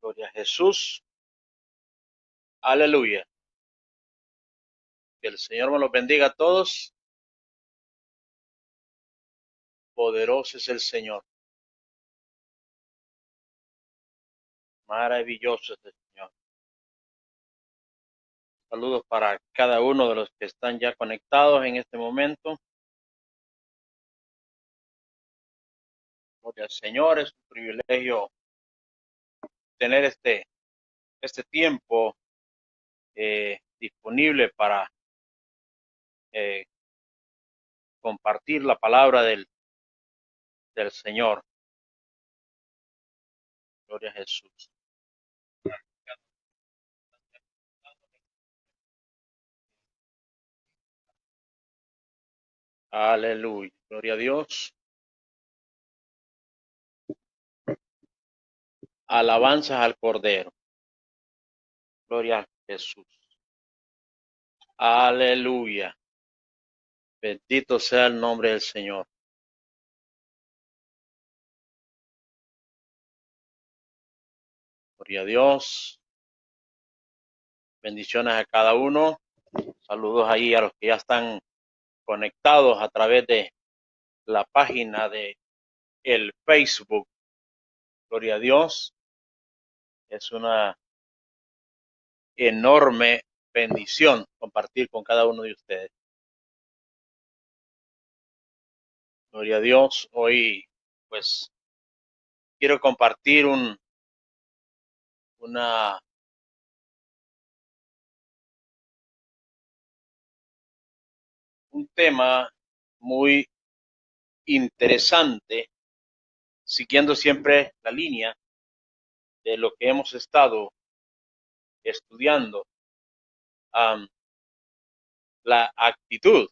Gloria a Jesús. Aleluya. Que el Señor me los bendiga a todos. Poderoso es el Señor. Maravilloso es el Señor. Saludos para cada uno de los que están ya conectados en este momento. Gloria al Señor. Es un privilegio tener este tiempo disponible para compartir la palabra del Señor. Gloria a Jesús. Aleluya. Gloria a Dios. Alabanzas al Cordero. Gloria a Jesús. Aleluya. Bendito sea el nombre del Señor. Gloria a Dios. Bendiciones a cada uno. Saludos ahí a los que ya están conectados a través de la página de el Facebook. Gloria a Dios. Es una enorme bendición compartir con cada uno de ustedes. Gloria a Dios. Hoy, pues, quiero compartir un tema muy interesante, siguiendo siempre la línea de lo que hemos estado estudiando. La actitud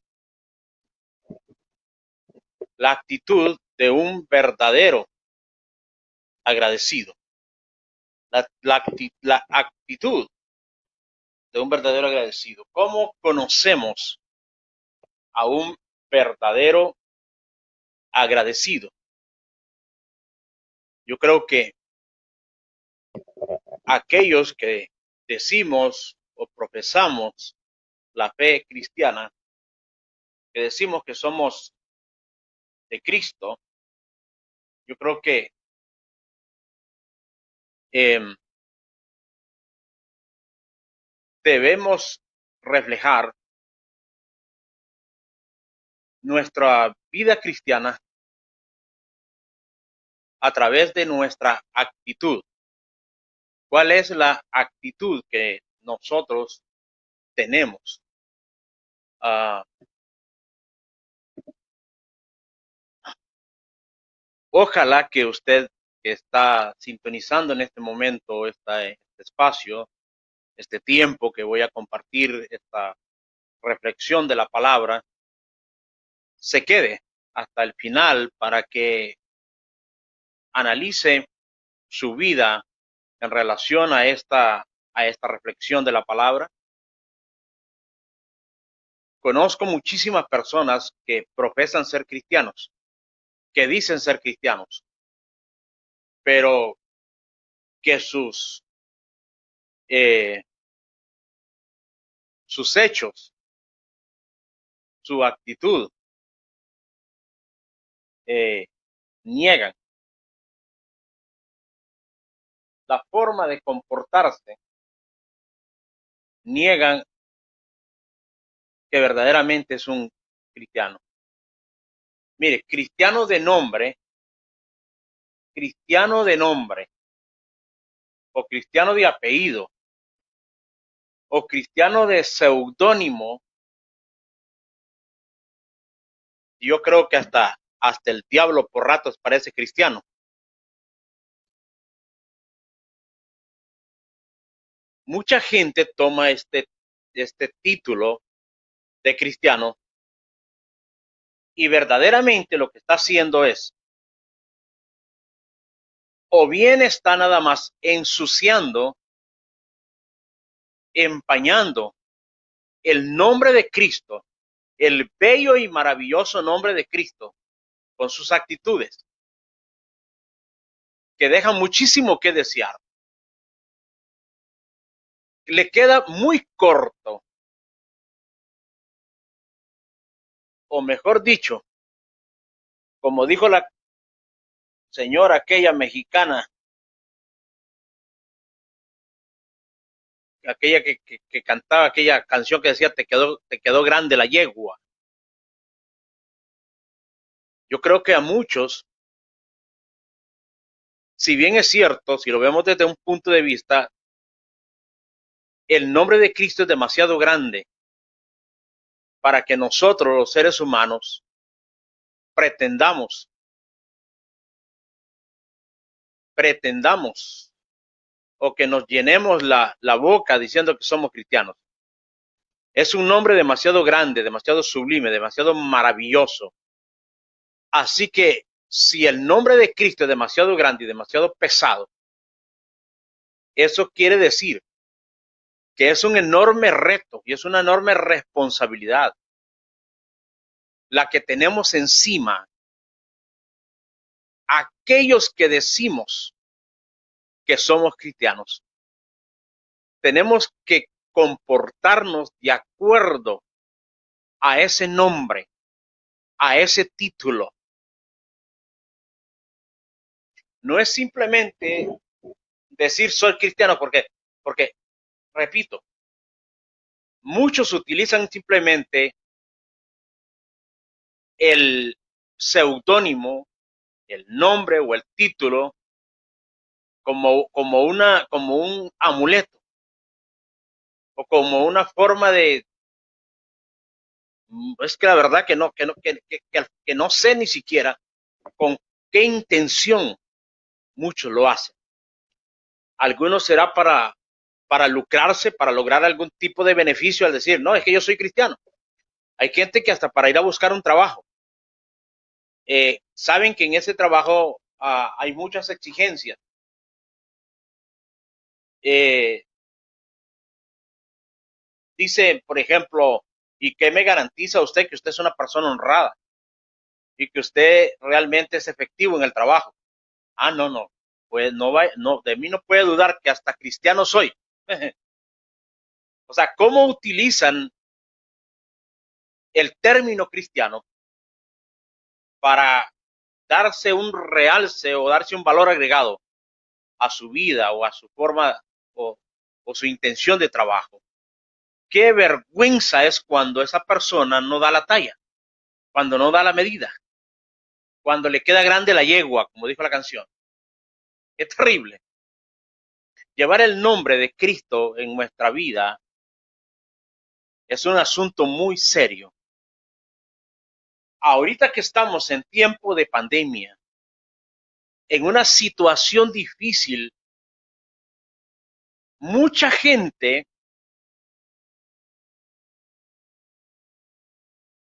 de un verdadero agradecido. La actitud de un verdadero agradecido. ¿Cómo conocemos a un verdadero agradecido? Yo creo que aquellos que decimos o profesamos la fe cristiana, que decimos que somos de Cristo, yo creo que debemos reflejar nuestra vida cristiana a través de nuestra actitud. ¿Cuál es la actitud que nosotros tenemos? Ojalá que usted que está sintonizando en este momento este espacio, este tiempo que voy a compartir, esta reflexión de la palabra, se quede hasta el final para que analice su vida en relación a esta reflexión de la palabra. Conozco muchísimas personas que profesan ser cristianos, que dicen ser cristianos, pero que sus hechos, su actitud, niegan. La forma de comportarse niegan que verdaderamente es un cristiano. Mire, cristiano de nombre, o cristiano de apellido, o cristiano de seudónimo, yo creo que hasta el diablo por ratos parece cristiano. Mucha gente toma este título de cristiano y verdaderamente lo que está haciendo es, o bien está nada más ensuciando, empañando el nombre de Cristo, el bello y maravilloso nombre de Cristo, con sus actitudes, que dejan muchísimo que desear. le queda muy corto, o mejor dicho, como dijo la señora aquella mexicana, aquella que cantaba aquella canción que decía te quedó grande la yegua. Yo creo que a muchos, si bien es cierto, si lo vemos desde un punto de vista, el nombre de Cristo es demasiado grande para que nosotros, los seres humanos, pretendamos, pretendamos o que nos llenemos la boca diciendo que somos cristianos. Es un nombre demasiado grande, demasiado sublime, demasiado maravilloso. Así que si el nombre de Cristo es demasiado grande y demasiado pesado, eso quiere decir que es un enorme reto y es una enorme responsabilidad la que tenemos encima aquellos que decimos que somos cristianos. Tenemos que comportarnos de acuerdo a ese nombre, a ese título. No es simplemente decir soy cristiano porque repito, muchos utilizan simplemente el seudónimo, el nombre o el título como un amuleto o como una forma de, es que la verdad que no sé ni siquiera con qué intención muchos lo hacen. Algunos será para lucrarse, para lograr algún tipo de beneficio al decir, no, es que yo soy cristiano. Hay gente que hasta para ir a buscar un trabajo, saben que en ese trabajo hay muchas exigencias. Eh, Dice, por ejemplo, ¿y qué me garantiza usted que usted es una persona honrada y que usted realmente es efectivo en el trabajo? Ah, no, no, pues no, de mí no puede dudar que hasta cristiano soy. O sea, ¿cómo utilizan el término cristiano para darse un realce o darse un valor agregado a su vida o a su forma o, o su intención de trabajo? Qué vergüenza es cuando esa persona no da la talla, cuando no da la medida, cuando le queda grande la yegua, como dijo la canción. Es terrible. Llevar el nombre de Cristo en nuestra vida es un asunto muy serio. Ahorita que estamos en tiempo de pandemia, en una situación difícil, mucha gente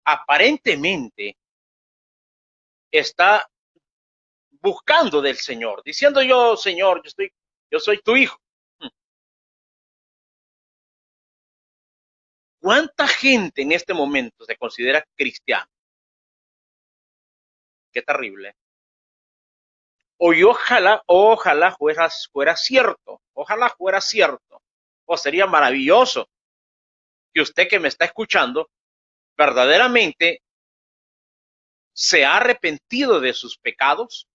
aparentemente está buscando del Señor, diciendo yo, Señor, yo soy tu hijo. ¿Cuánta gente en este momento se considera cristiano? Qué terrible. Ojalá fuera cierto, o sería maravilloso que usted que me está escuchando verdaderamente se ha arrepentido de sus pecados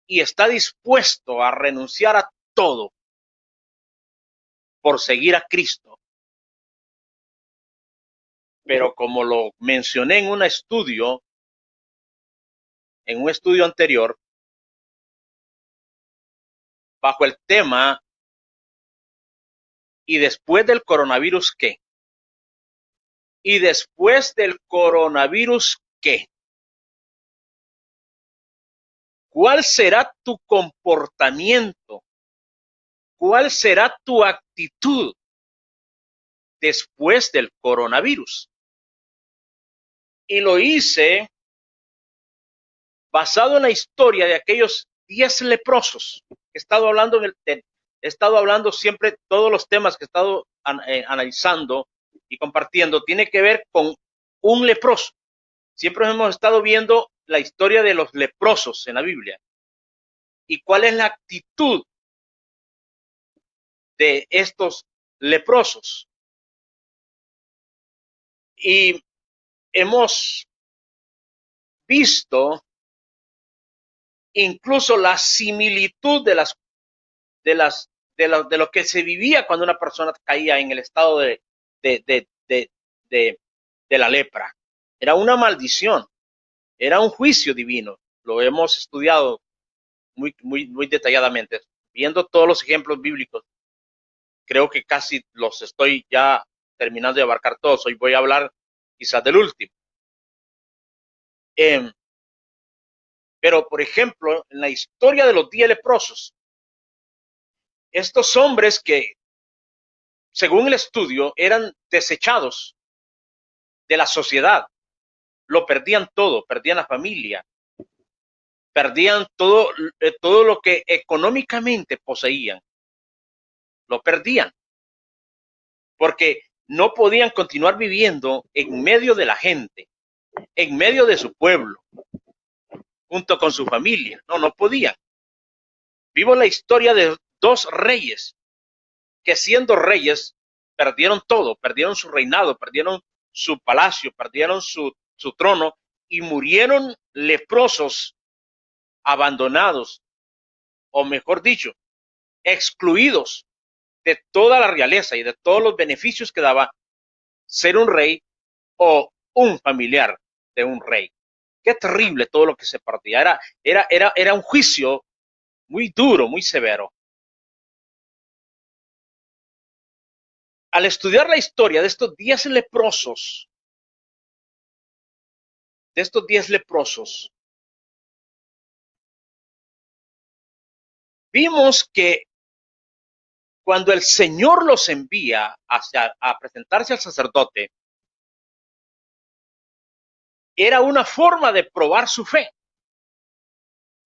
y está dispuesto a renunciar a todo por seguir a Cristo. Pero como lo mencioné en un estudio anterior, bajo el tema ¿y después del coronavirus qué? ¿Y después del coronavirus qué? ¿Cuál será tu comportamiento? ¿Cuál será tu actitud después del coronavirus? Y lo hice basado en la historia de aquellos 10 leprosos. He estado hablando siempre, todos los temas que he estado analizando y compartiendo, tiene que ver con un leproso. Siempre hemos estado viendo la historia de los leprosos en la Biblia y cuál es la actitud de estos leprosos. Y hemos visto incluso la similitud de lo que se vivía cuando una persona caía en el estado de, de, de, de, de la lepra. Era una maldición, era un juicio divino. Lo hemos estudiado muy detalladamente, viendo todos los ejemplos bíblicos. Creo que casi los estoy ya terminando de abarcar todos. Hoy voy a hablar quizás del último. Pero, por ejemplo, en la historia de los 10 leprosos, estos hombres que, según el estudio, eran desechados de la sociedad, lo perdían todo, perdían la familia, perdían todo lo que económicamente poseían, lo perdían, porque no podían continuar viviendo en medio de la gente, en medio de su pueblo, junto con su familia. No podían. Vivo la historia de dos reyes que, siendo reyes, perdieron todo, perdieron su reinado, perdieron su palacio, perdieron su trono y murieron leprosos, abandonados, o mejor dicho, excluidos de toda la realeza y de todos los beneficios que daba ser un rey o un familiar de un rey. Qué terrible todo lo que se partía. Era un juicio muy duro, muy severo. Al estudiar la historia de estos 10 leprosos, vimos que cuando el Señor los envía a presentarse al sacerdote, era una forma de probar su fe,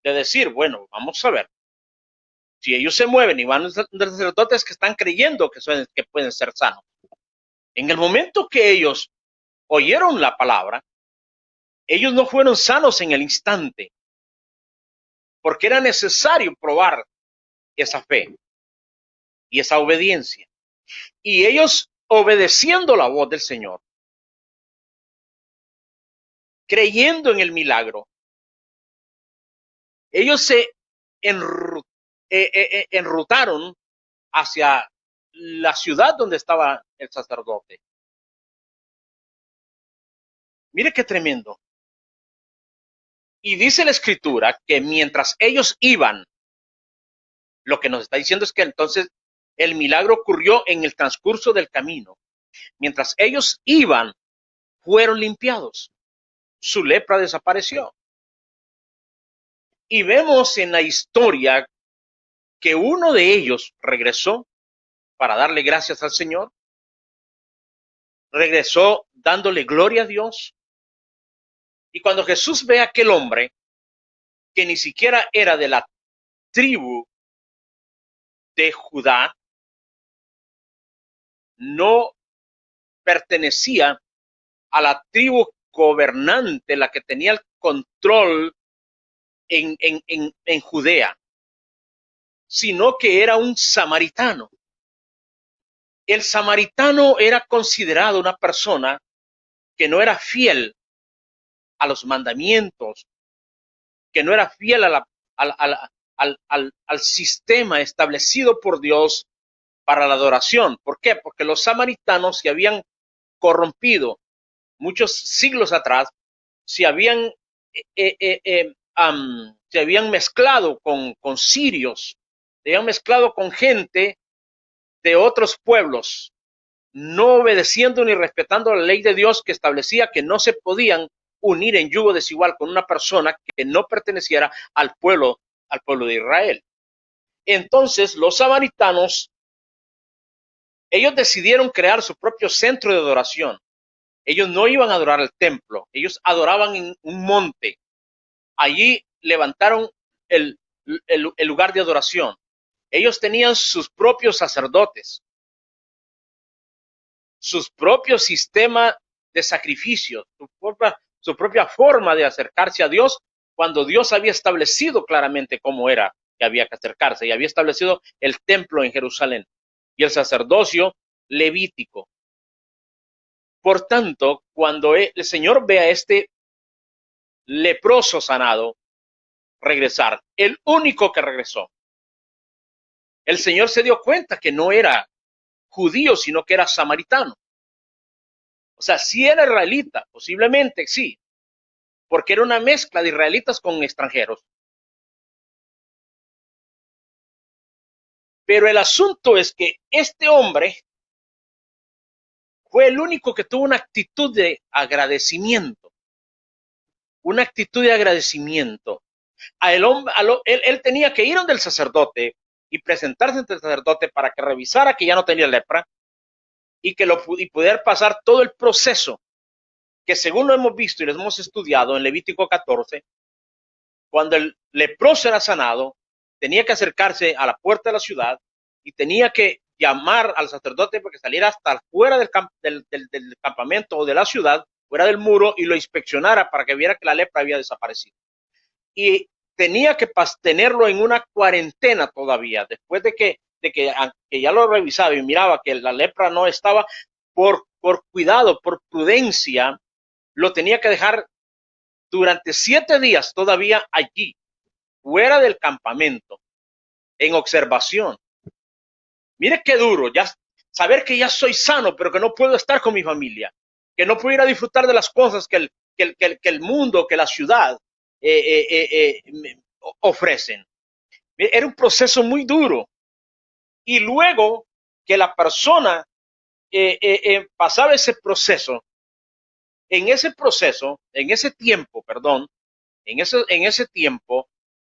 de decir, bueno, vamos a ver, si ellos se mueven y van los sacerdotes que están creyendo que pueden ser sanos. En el momento que ellos oyeron la palabra, ellos no fueron sanos en el instante, porque era necesario probar esa fe y esa obediencia. Y ellos, obedeciendo la voz del Señor, creyendo en el milagro, ellos se enrutaron hacia la ciudad donde estaba el sacerdote. Mire qué tremendo. Y dice la escritura que mientras ellos iban, lo que nos está diciendo es que entonces el milagro ocurrió en el transcurso del camino. Mientras ellos iban, fueron limpiados. Su lepra desapareció. Y vemos en la historia que uno de ellos regresó para darle gracias al Señor. Regresó dándole gloria a Dios. Y cuando Jesús ve a aquel hombre, que ni siquiera era de la tribu de Judá, no pertenecía a la tribu gobernante, la que tenía el control en Judea, sino que era un samaritano. El samaritano era considerado una persona que no era fiel a los mandamientos, que no era fiel al sistema establecido por Dios para la adoración. ¿Por qué? Porque los samaritanos se habían corrompido muchos siglos atrás, se habían mezclado con sirios, se habían mezclado con gente de otros pueblos, no obedeciendo ni respetando la ley de Dios, que establecía que no se podían unir en yugo desigual con una persona que no perteneciera al pueblo de Israel. Entonces los samaritanos, ellos decidieron crear su propio centro de adoración. Ellos no iban a adorar al templo, ellos adoraban en un monte. Allí levantaron el lugar de adoración. Ellos tenían sus propios sacerdotes, sus propios sistemas de sacrificio, su propia forma de acercarse a Dios, cuando Dios había establecido claramente cómo era que había que acercarse y había establecido el templo en Jerusalén. y el sacerdocio levítico. Por tanto, cuando el Señor ve a este leproso sanado regresar, el único que regresó, el Señor se dio cuenta que no era judío, sino que era samaritano. O sea, sí era israelita, posiblemente sí, porque era una mezcla de israelitas con extranjeros. Pero el asunto es que este hombre fue el único que tuvo una actitud de agradecimiento. Una actitud de agradecimiento. Él tenía que ir donde el sacerdote y presentarse ante el sacerdote para que revisara que ya no tenía lepra y poder pasar todo el proceso que, según lo hemos visto y lo hemos estudiado en Levítico 14, cuando el leproso era sanado, tenía que acercarse a la puerta de la ciudad y tenía que llamar al sacerdote para que saliera hasta fuera del campamento o de la ciudad, fuera del muro, y lo inspeccionara para que viera que la lepra había desaparecido. Y tenía que tenerlo en una cuarentena todavía, después de que ya lo revisaba y miraba que la lepra no estaba, por cuidado, por prudencia, lo tenía que dejar durante 7 días todavía allí, fuera del campamento, en observación. Mire qué duro, ya saber que ya soy sano, pero que no puedo estar con mi familia, que no puedo ir a disfrutar de las cosas que el mundo, que la ciudad ofrecen. Era un proceso muy duro. Y luego que la persona pasaba ese proceso, en ese tiempo,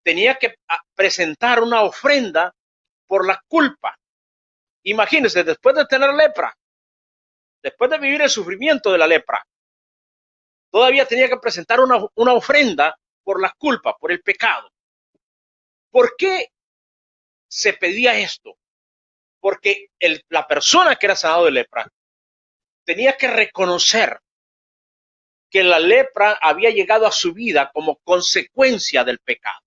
tenía que presentar una ofrenda por la culpa. Imagínense, después de tener lepra, después de vivir el sufrimiento de la lepra, todavía tenía que presentar una ofrenda por la culpa, por el pecado. ¿Por qué se pedía esto? Porque la persona que era sanado de lepra tenía que reconocer que la lepra había llegado a su vida como consecuencia del pecado.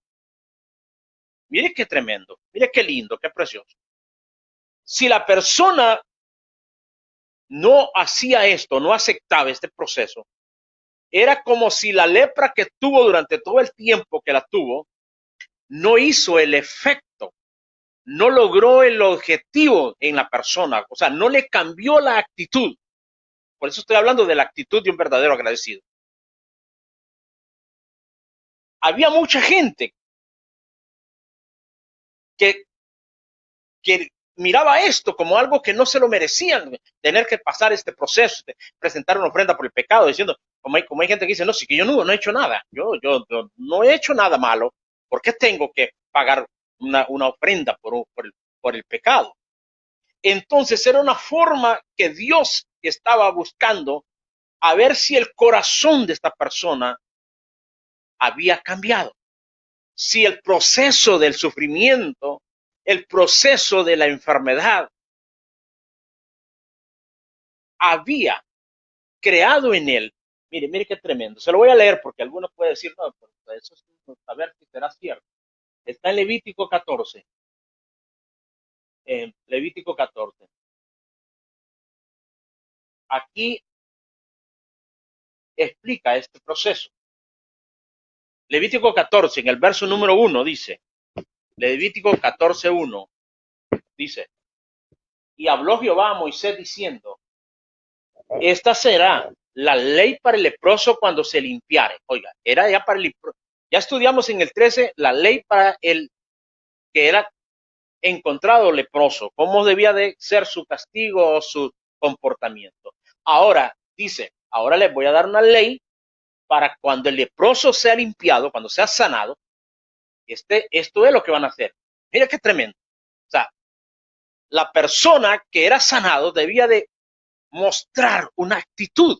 Mire qué tremendo, mire qué lindo, qué precioso. Si la persona no hacía esto, no aceptaba este proceso, era como si la lepra que tuvo durante todo el tiempo que la tuvo, no hizo el efecto, no logró el objetivo en la persona, o sea, no le cambió la actitud. Por eso estoy hablando de la actitud de un verdadero agradecido. Había mucha gente que miraba esto como algo que no se lo merecían, tener que pasar este proceso, de presentar una ofrenda por el pecado, diciendo, como hay gente que dice, no, sí que yo no he hecho nada, yo no he hecho nada malo, ¿por qué tengo que pagar una ofrenda por el pecado? Entonces era una forma que Dios estaba buscando a ver si el corazón de esta persona había cambiado, si el proceso del sufrimiento, el proceso de la enfermedad había creado en él. Mire qué tremendo. Se lo voy a leer porque algunos pueden decir, no, pues eso es saber si será cierto. Está en Levítico 14. Levítico 14. Aquí explica este proceso. Levítico 14, en el verso número 1 dice, Levítico 14:1 dice, y habló Jehová a Moisés diciendo, esta será la ley para el leproso cuando se limpiare. Oiga, era ya para el leproso. Ya estudiamos en el 13 la ley para el que era encontrado leproso, cómo debía de ser su castigo o su comportamiento. Ahora dice, ahora les voy a dar una ley para cuando el leproso sea limpiado, cuando sea sanado, esto es lo que van a hacer. Mira qué tremendo. O sea, la persona que era sanado debía de mostrar una actitud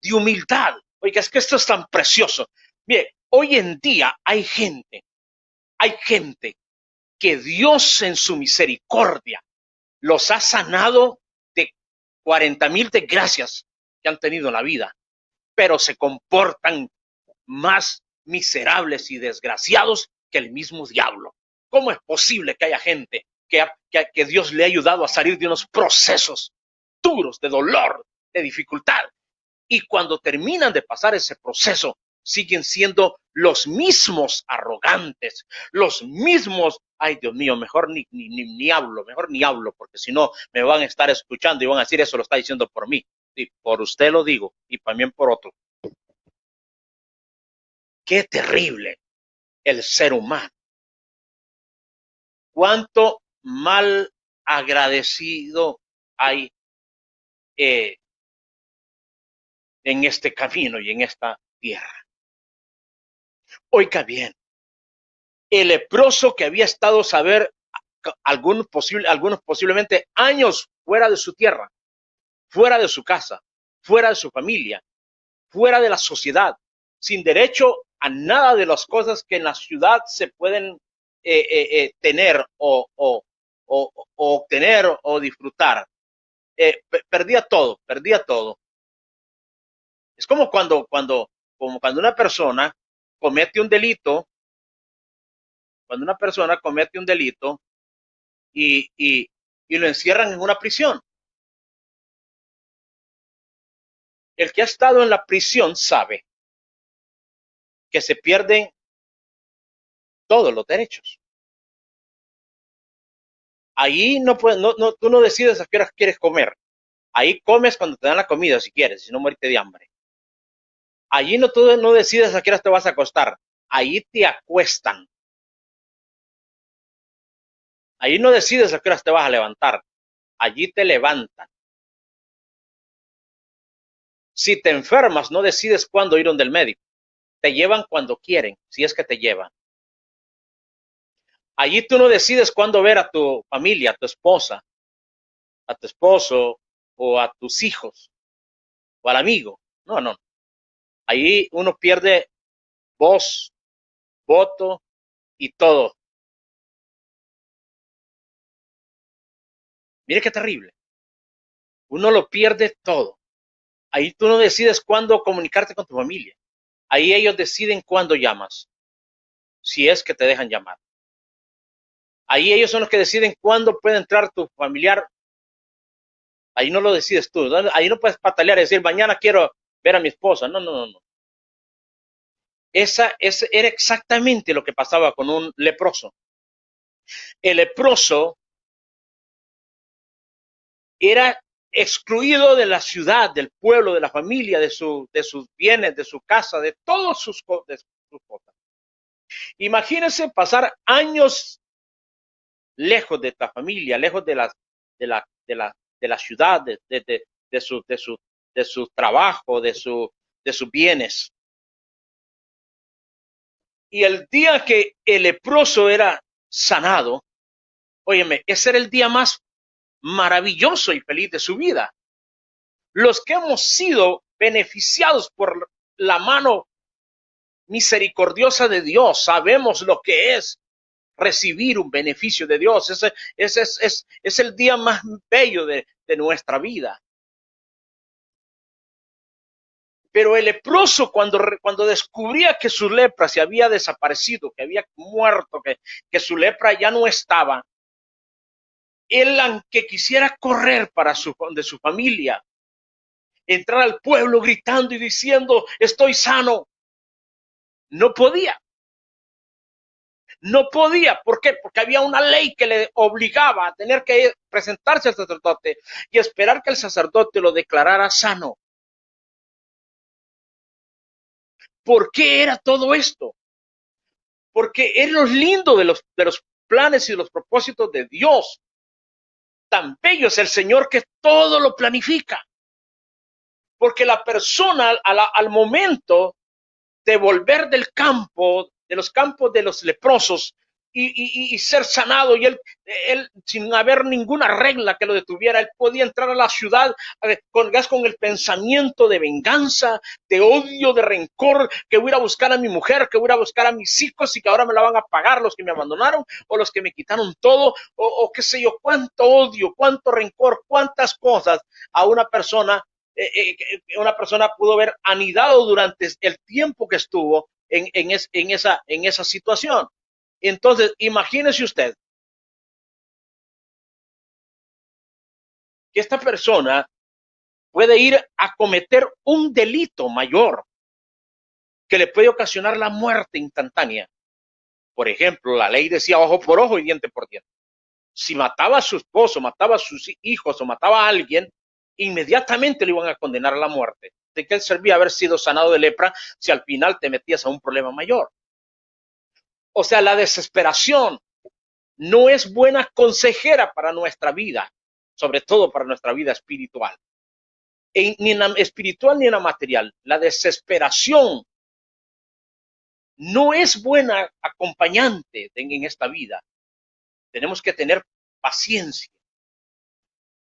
de humildad. Oiga, es que esto es tan precioso. Mire, hoy en día hay gente que Dios en su misericordia los ha sanado de 40,000 desgracias que han tenido en la vida, pero se comportan más miserables y desgraciados que el mismo diablo. ¿Cómo es posible que haya gente que Dios le ha ayudado a salir de unos procesos duros, de dolor, de dificultad? Y cuando terminan de pasar ese proceso, siguen siendo los mismos arrogantes, los mismos, ay Dios mío, mejor ni hablo, porque si no me van a estar escuchando y van a decir, eso lo está diciendo por mí. Y por usted lo digo, y también por otro. Qué terrible el ser humano. Cuánto mal agradecido hay en este camino y en esta tierra. Oiga bien, el leproso que había estado algunos posiblemente años fuera de su tierra, fuera de su casa, fuera de su familia, fuera de la sociedad, sin derecho a nada de las cosas que en la ciudad se pueden tener o obtener o disfrutar. Perdía todo. Es como cuando una persona comete un delito, y lo encierran en una prisión. El que ha estado en la prisión sabe que se pierden todos los derechos. Ahí tú no decides a qué hora quieres comer. Ahí comes cuando te dan la comida, si quieres, si no morirte de hambre. Allí tú no decides a qué hora te vas a acostar. Ahí te acuestan. Allí no decides a qué hora te vas a levantar. Allí te levantan. Si te enfermas, no decides cuándo ir donde el médico. Te llevan cuando quieren, si es que te llevan. Allí tú no decides cuándo ver a tu familia, a tu esposa, a tu esposo o a tus hijos o al amigo. No. Ahí uno pierde voz, voto y todo. Mire qué terrible. Uno lo pierde todo. Ahí tú no decides cuándo comunicarte con tu familia. Ahí ellos deciden cuándo llamas, si es que te dejan llamar. Ahí ellos son los que deciden cuándo puede entrar tu familiar. Ahí no lo decides tú. Ahí no puedes patalear y decir, mañana quiero ver a mi esposa. No. Ese era exactamente lo que pasaba con un leproso. El leproso era excluido de la ciudad, del pueblo, de la familia, de sus bienes, de su casa, de todas sus cosas. Imagínense pasar años lejos de la familia, lejos de la ciudad, de su trabajo, de sus bienes. Y el día que el leproso era sanado, óyeme, ese era el día más maravilloso y feliz de su vida. Los que hemos sido beneficiados por la mano misericordiosa de Dios, sabemos lo que es recibir un beneficio de Dios. Ese es el día más bello de nuestra vida. Pero el leproso, cuando descubría que su lepra se había desaparecido, que había muerto, que su lepra ya no estaba, él, aunque quisiera correr de su familia, entrar al pueblo gritando y diciendo, estoy sano, no podía. No podía, ¿por qué? Porque había una ley que le obligaba a tener que presentarse al sacerdote y esperar que el sacerdote lo declarara sano. ¿Por qué era todo esto? Porque es lo lindo de los planes y de los propósitos de Dios. Tan bello es el Señor que todo lo planifica. Porque la persona al momento de volver del campo, de los campos de los leprosos, y ser sanado, y él sin haber ninguna regla que lo detuviera, él podía entrar a la ciudad con el pensamiento de venganza, de odio, de rencor, que voy a ir a buscar a mi mujer, que voy a ir a buscar a mis hijos y que ahora me la van a pagar los que me abandonaron o los que me quitaron todo, o qué sé yo, cuánto odio, cuánto rencor, cuántas cosas a una persona pudo haber anidado durante el tiempo que estuvo en esa situación. Entonces, imagínese usted que esta persona puede ir a cometer un delito mayor que le puede ocasionar la muerte instantánea. Por ejemplo, la ley decía ojo por ojo y diente por diente. Si mataba a su esposo, mataba a sus hijos o mataba a alguien, inmediatamente le iban a condenar a la muerte. ¿De qué servía haber sido sanado de lepra si al final te metías a un problema mayor? O sea, la desesperación no es buena consejera para nuestra vida, sobre todo para nuestra vida espiritual. Ni en la espiritual ni en la material. La desesperación no es buena acompañante en esta vida. Tenemos que tener paciencia.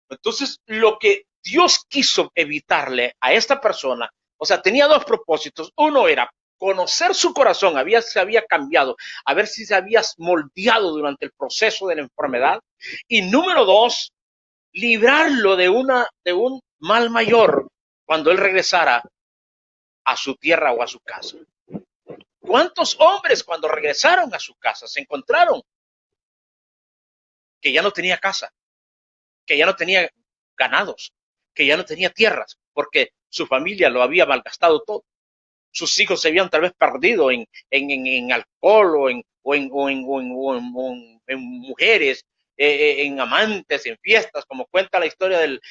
Entonces, lo que Dios quiso evitarle a esta persona, o sea, tenía dos propósitos. Uno era conocer su corazón, se había cambiado, a ver si se había moldeado durante el proceso de la enfermedad. Y número dos, librarlo de un mal mayor cuando él regresara a su tierra o a su casa. ¿Cuántos hombres cuando regresaron a su casa se encontraron que ya no tenía casa, que ya no tenía ganados, que ya no tenía tierras, porque su familia lo había malgastado todo? Sus hijos se habían tal vez perdido en alcohol o en mujeres, en amantes, en fiestas, como cuenta la historia del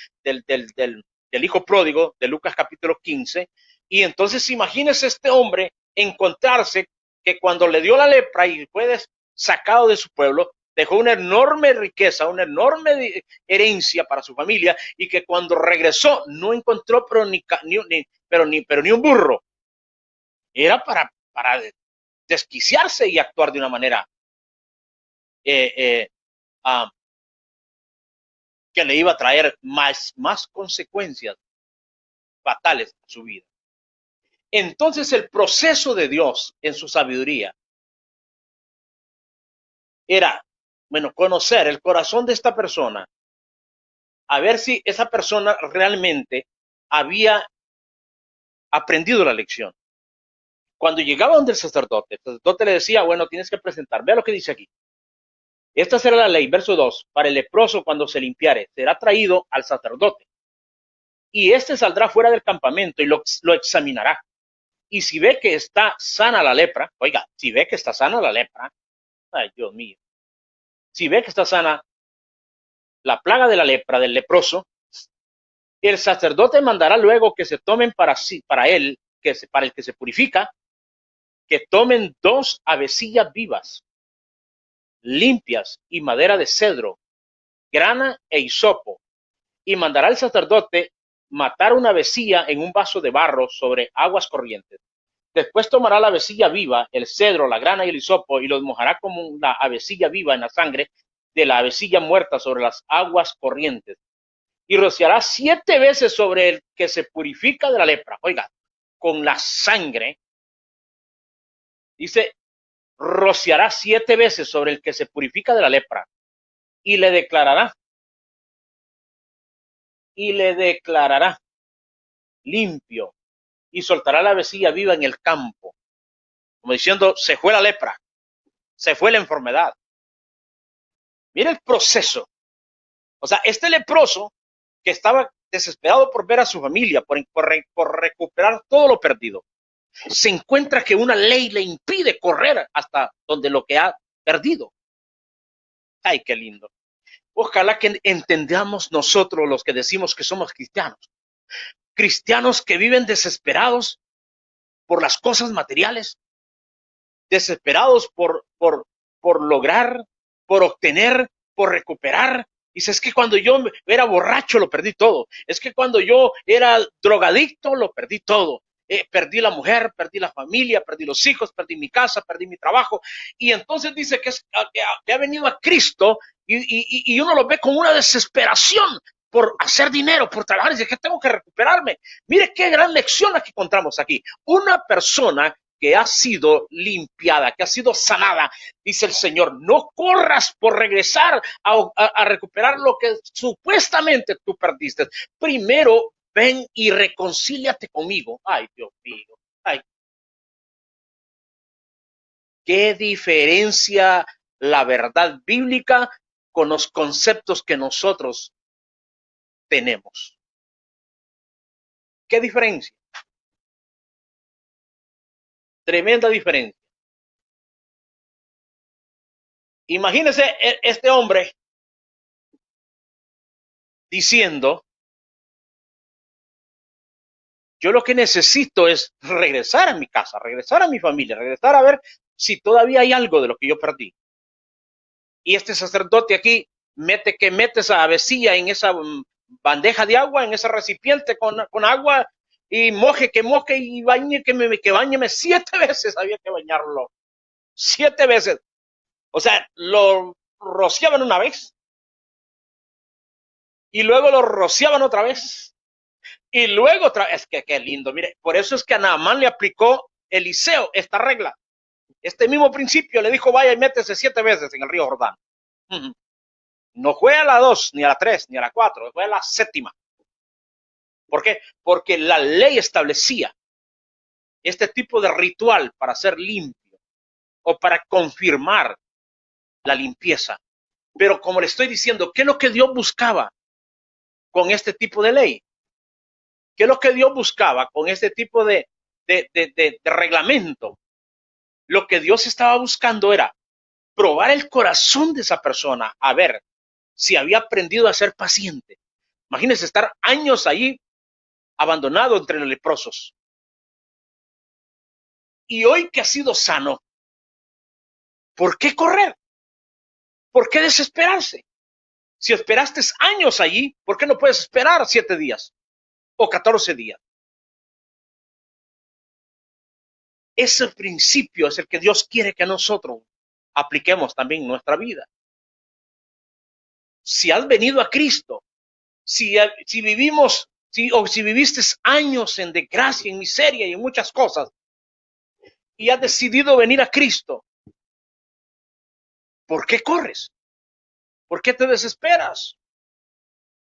hijo pródigo de Lucas capítulo 15. Y entonces imagínese este hombre encontrarse que cuando le dio la lepra y fue sacado de su pueblo, dejó una enorme riqueza, una enorme herencia para su familia, y que cuando regresó no encontró pero ni un burro. Era para desquiciarse y actuar de una manera eh, eh, uh, que le iba a traer más consecuencias fatales a su vida. Entonces el proceso de Dios en su sabiduría era, bueno, conocer el corazón de esta persona, a ver si esa persona realmente había aprendido la lección. Cuando llegaba donde el sacerdote le decía, bueno, tienes que presentar, vea lo que dice aquí. Esta será la ley, verso 2, para el leproso cuando se limpiare, será traído al sacerdote, y éste saldrá fuera del campamento y lo examinará. Y si ve que está sana la lepra, oiga, si ve que está sana la lepra, ay Dios mío, si ve que está sana la plaga de la lepra, del leproso, el sacerdote mandará luego que se tomen para él, para el que se purifica, que tomen 2 avecillas vivas, limpias y madera de cedro, grana e hisopo, y mandará el sacerdote matar una avecilla en un vaso de barro sobre aguas corrientes. Después tomará la avecilla viva, el cedro, la grana y el hisopo, y los mojará como la avecilla viva en la sangre de la avecilla muerta sobre las aguas corrientes. Y rociará 7 veces sobre el que se purifica de la lepra. Oiga, con la sangre, dice, rociará 7 veces sobre el que se purifica de la lepra. Y le declarará limpio, y soltará la avecilla viva en el campo, como diciendo, se fue la lepra, se fue la enfermedad. Mira el proceso. O sea, este leproso que estaba desesperado por ver a su familia, por recuperar todo lo perdido, se encuentra que una ley le impide correr hasta donde lo que ha perdido. Ay, qué lindo. Ojalá que entendamos nosotros los que decimos que somos cristianos. Cristianos que viven desesperados por las cosas materiales, desesperados por lograr, por obtener, por recuperar. Dice, es que cuando yo era borracho lo perdí todo. Es que cuando yo era drogadicto lo perdí todo. Perdí la mujer, perdí la familia, perdí los hijos, perdí mi casa, perdí mi trabajo. Y entonces dice que ha venido a Cristo y uno lo ve con una desesperación por hacer dinero, por trabajar. Dice que tengo que recuperarme. Mire qué gran lección la que encontramos aquí. Una persona que ha sido limpiada, que ha sido sanada, dice el Señor, no corras por regresar a recuperar lo que supuestamente tú perdiste. Primero ven y reconcíliate conmigo. Ay, Dios mío. Ay. ¿Qué diferencia la verdad bíblica con los conceptos que nosotros tenemos? ¿Qué diferencia? Tremenda diferencia. Imagínese este hombre diciendo, yo lo que necesito es regresar a mi casa, regresar a mi familia, regresar a ver si todavía hay algo de lo que yo perdí. Y este sacerdote aquí mete esa avecilla en esa bandeja de agua, en ese recipiente con agua, y moje y bañe, que bañeme 7 veces, había que bañarlo. 7 veces. O sea, lo rociaban una vez, y luego lo rociaban otra vez, y luego otra vez. Es que qué lindo, mire, por eso es que a Naamán le aplicó Eliseo esta regla. Este mismo principio le dijo, vaya y métese 7 veces en el río Jordán. No fue a la 2, ni a la 3, ni a la 4, fue a la 7ª. ¿Por qué? Porque la ley establecía este tipo de ritual para ser limpio o para confirmar la limpieza. Pero como le estoy diciendo, ¿qué es lo que Dios buscaba con este tipo de ley? ¿Qué es lo que Dios buscaba con este tipo de reglamento? Lo que Dios estaba buscando era probar el corazón de esa persona, a ver si había aprendido a ser paciente. Imagínense estar años ahí abandonado entre los leprosos. Y hoy que ha sido sano, ¿por qué correr? ¿Por qué desesperarse? Si esperaste años allí, ¿por qué no puedes esperar 7 días o 14 días? Ese principio es el que Dios quiere que nosotros apliquemos también en nuestra vida. Si has venido a Cristo, si vivimos, si viviste años en desgracia, en miseria y en muchas cosas, y has decidido venir a Cristo, ¿por qué corres? ¿Por qué te desesperas?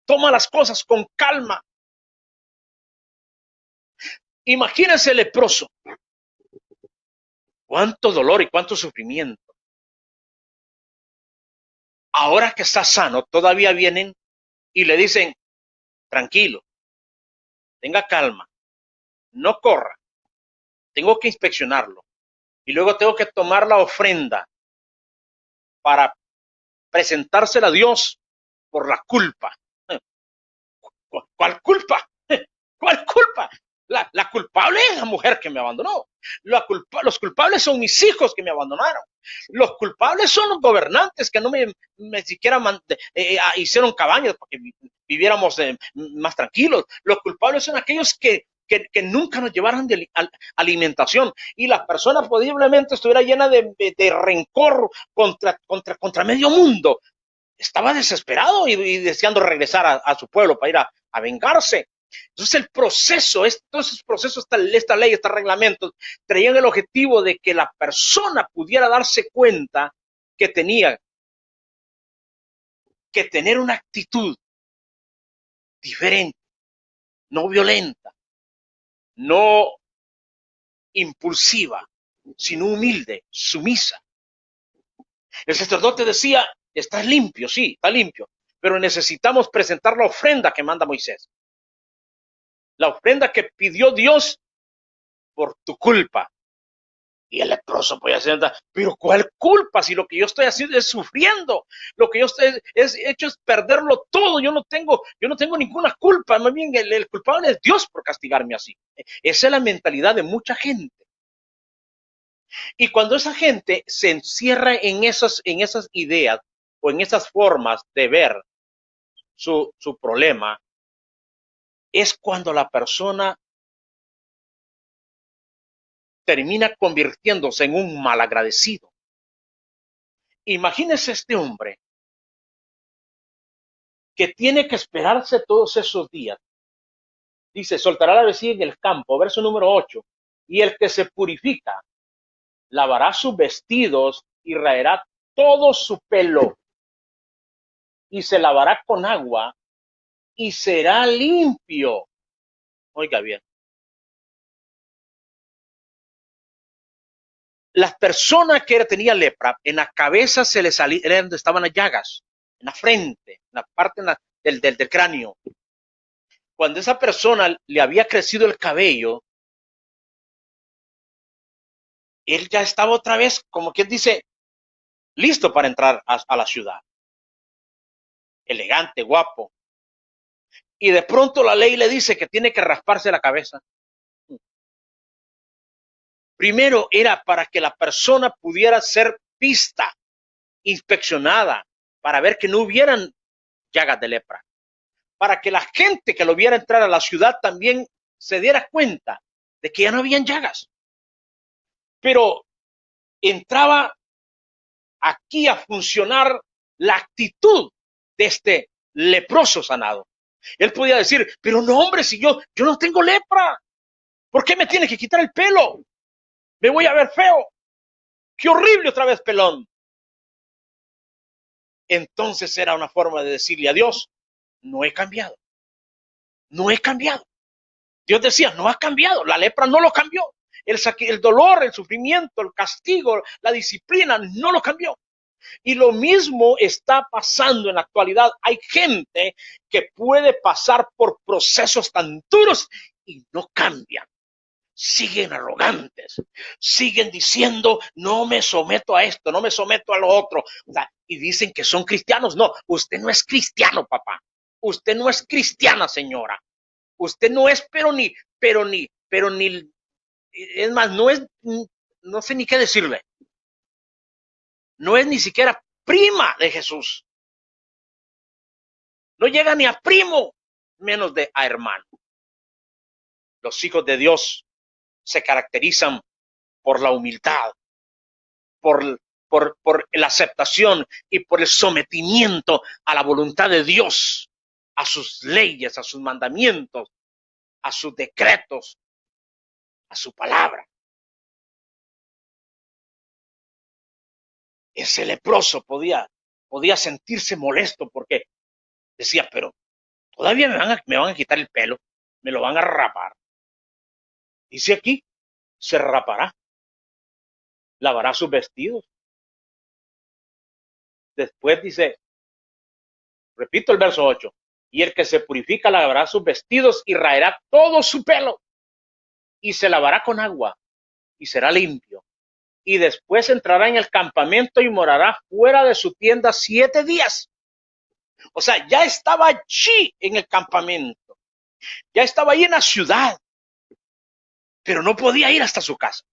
Toma las cosas con calma. Imagínense el leproso. Cuánto dolor y cuánto sufrimiento. Ahora que está sano, todavía vienen y le dicen, tranquilo, tenga calma, no corra, tengo que inspeccionarlo. Y luego tengo que tomar la ofrenda para presentársela a Dios por la culpa. ¿Cuál culpa? ¿Cuál culpa? La culpable es la mujer que me abandonó. Los culpables son mis hijos que me abandonaron. Los culpables son los gobernantes que no me siquiera hicieron cabañas para que viviéramos más tranquilos. Los culpables son aquellos que nunca nos llevaron de alimentación, y la persona posiblemente estuviera llena de rencor contra medio mundo. Estaba desesperado y deseando regresar a su pueblo para ir a vengarse. Entonces el proceso, todos esos procesos, esta ley, estos reglamentos, traían el objetivo de que la persona pudiera darse cuenta que tenía que tener una actitud diferente, no violenta, no impulsiva, sino humilde, sumisa. El sacerdote decía, estás limpio, sí, está limpio, pero necesitamos presentar la ofrenda que manda Moisés. La ofrenda que pidió Dios por tu culpa. Y el leproso podía decir, pero ¿cuál culpa? Si lo que yo estoy haciendo es sufriendo, lo que yo estoy hecho es perderlo todo. Yo no tengo ninguna culpa. Más bien el culpable es Dios por castigarme así. Esa es la mentalidad de mucha gente. Y cuando esa gente se encierra en esas ideas o en esas formas de ver su problema, es cuando la persona termina convirtiéndose en un malagradecido. Imagínese este hombre que tiene que esperarse todos esos días. Dice, soltará la vecina en el campo, verso número 8, y el que se purifica lavará sus vestidos y raerá todo su pelo y se lavará con agua y será limpio. Oiga bien. las personas que tenían lepra, en la cabeza se les salían, era donde estaban las llagas, en la frente, en la parte del cráneo. Cuando esa persona le había crecido el cabello, él ya estaba otra vez, como quien dice, listo para entrar a la ciudad. Elegante, guapo. Y de pronto la ley le dice que tiene que rasparse la cabeza. Primero era para que la persona pudiera ser vista, inspeccionada, para ver que no hubieran llagas de lepra. Para que la gente que lo viera entrar a la ciudad también se diera cuenta de que ya no habían llagas. Pero entraba aquí a funcionar la actitud de este leproso sanado. Él podía decir, pero no, hombre, si yo no tengo lepra, ¿por qué me tiene que quitar el pelo? Me voy a ver feo. Qué horrible otra vez pelón. Entonces era una forma de decirle a Dios, no he cambiado. No he cambiado. Dios decía, no ha cambiado. La lepra no lo cambió. El dolor, el sufrimiento, el castigo, la disciplina no lo cambió. Y lo mismo está pasando en la actualidad. Hay gente que puede pasar por procesos tan duros y no cambian. Siguen arrogantes, siguen diciendo, no me someto a esto, no me someto a lo otro. O sea, y dicen que son cristianos. No, usted no es cristiano, papá. Usted no es cristiana, señora. Usted no es, pero ni, es más, no es, no sé ni qué decirle. No es ni siquiera prima de Jesús. No llega ni a primo, menos de a hermano. Los hijos de Dios se caracterizan por la humildad, por la aceptación y por el sometimiento a la voluntad de Dios, a sus leyes, a sus mandamientos, a sus decretos, a su palabra. Ese leproso podía sentirse molesto porque decía, pero todavía me van a quitar el pelo, me lo van a rapar. Dice aquí, se rapará, lavará sus vestidos. Después dice, repito el verso 8, y el que se purifica lavará sus vestidos y raerá todo su pelo y se lavará con agua y será limpio. Y después entrará en el campamento y morará fuera de su tienda 7 días. O sea, ya estaba allí en el campamento, ya estaba ahí en la ciudad, pero no podía ir hasta su casa,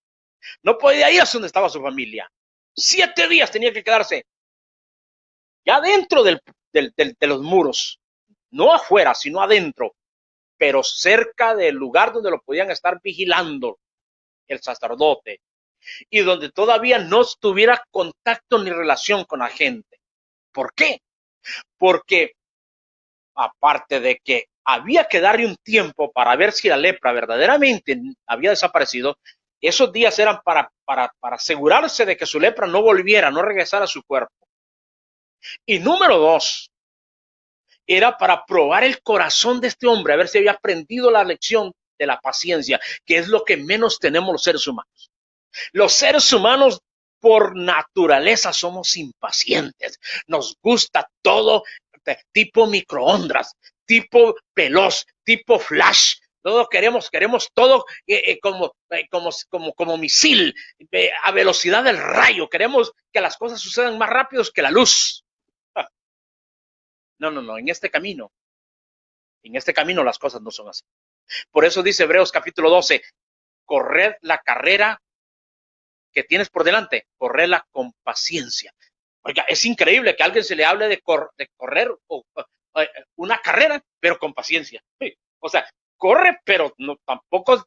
no podía ir hasta donde estaba su familia. 7 días tenía que quedarse ya dentro de los muros, no afuera, sino adentro, pero cerca del lugar donde lo podían estar vigilando el sacerdote y donde todavía no tuviera contacto ni relación con la gente. ¿Por qué? Porque aparte de que había que darle un tiempo para ver si la lepra verdaderamente había desaparecido, esos días eran para asegurarse de que su lepra no volviera, no regresara a su cuerpo. Y número 2, era para probar el corazón de este hombre, a ver si había aprendido la lección de la paciencia, que es lo que menos tenemos los seres humanos. Los seres humanos por naturaleza somos impacientes. Nos gusta todo tipo microondas, tipo veloz, tipo flash. Todo queremos todo como misil, a velocidad del rayo. Queremos que las cosas sucedan más rápido que la luz. No, en este camino las cosas no son así. Por eso dice Hebreos capítulo 12, corred la carrera que tienes por delante, correrla con paciencia. Oiga, es increíble que a alguien se le hable de correr una carrera, pero con paciencia. O sea, corre, pero no, tampoco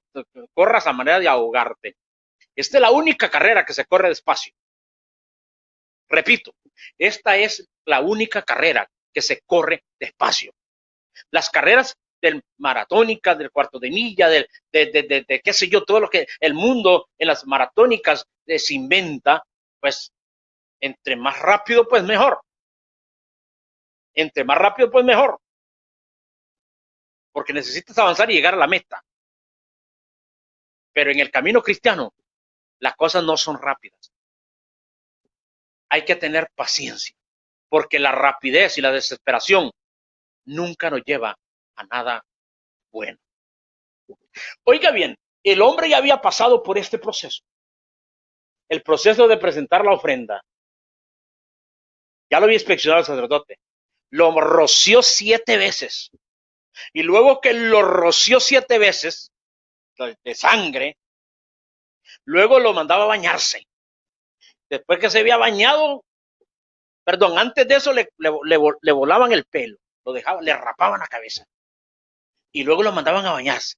corras a manera de ahogarte. Esta es la única carrera que se corre despacio. Repito, esta es la única carrera que se corre despacio. Las carreras del maratónicas, del cuarto de milla, de qué sé yo, todo lo que el mundo en las maratónicas se inventa, pues entre más rápido, pues mejor. Entre más rápido, pues mejor. Porque necesitas avanzar y llegar a la meta. Pero en el camino cristiano, Las cosas no son rápidas. Hay que tener paciencia, porque la rapidez y la desesperación nunca nos lleva a nada bueno. Oiga bien, el hombre ya había pasado por este proceso. El proceso de presentar la ofrenda. Ya lo había inspeccionado el sacerdote. Lo roció 7 veces. Y luego que lo roció 7 veces de sangre, luego lo mandaba a bañarse. Después que se había bañado, perdón, antes de eso le volaban el pelo, lo dejaban, le rapaban la cabeza. Y luego lo mandaban a bañarse.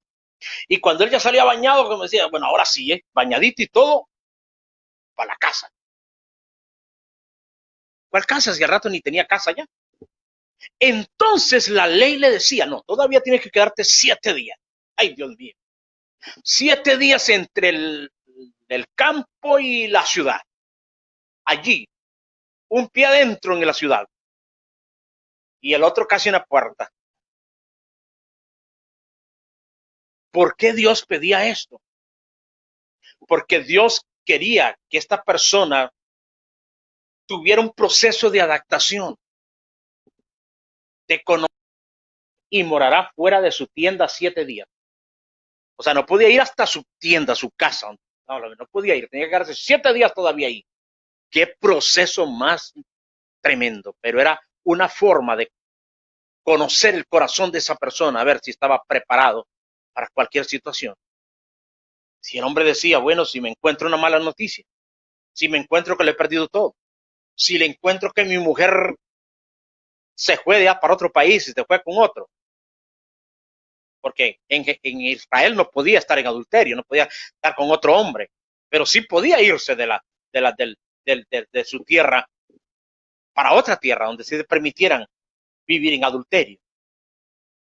Y cuando él ya salía bañado, como decía, bueno, ahora sí, bañadito y todo, para la casa. ¿Cuál casa? Si al rato ni tenía casa ya. Entonces la ley le decía, no, todavía tienes que quedarte 7 días. Ay, Dios mío. 7 días entre el campo y la ciudad. Allí, un pie adentro en la ciudad y el otro casi en la puerta. ¿Por qué Dios pedía esto? Porque Dios quería que esta persona tuviera un proceso de adaptación, de conocer, y morará fuera de su tienda 7 días. O sea, no podía ir hasta su tienda, su casa. No podía ir, tenía que quedarse 7 días todavía ahí. Qué proceso más tremendo, pero era una forma de conocer el corazón de esa persona, a ver si estaba preparado para cualquier situación. Si el hombre decía, bueno, si me encuentro una mala noticia, si me encuentro que le he perdido todo, si le encuentro que mi mujer se fue ya para otro país y se fue con otro, porque en Israel no podía estar en adulterio, no podía estar con otro hombre, pero sí podía irse de su tierra para otra tierra donde se permitieran vivir en adulterio.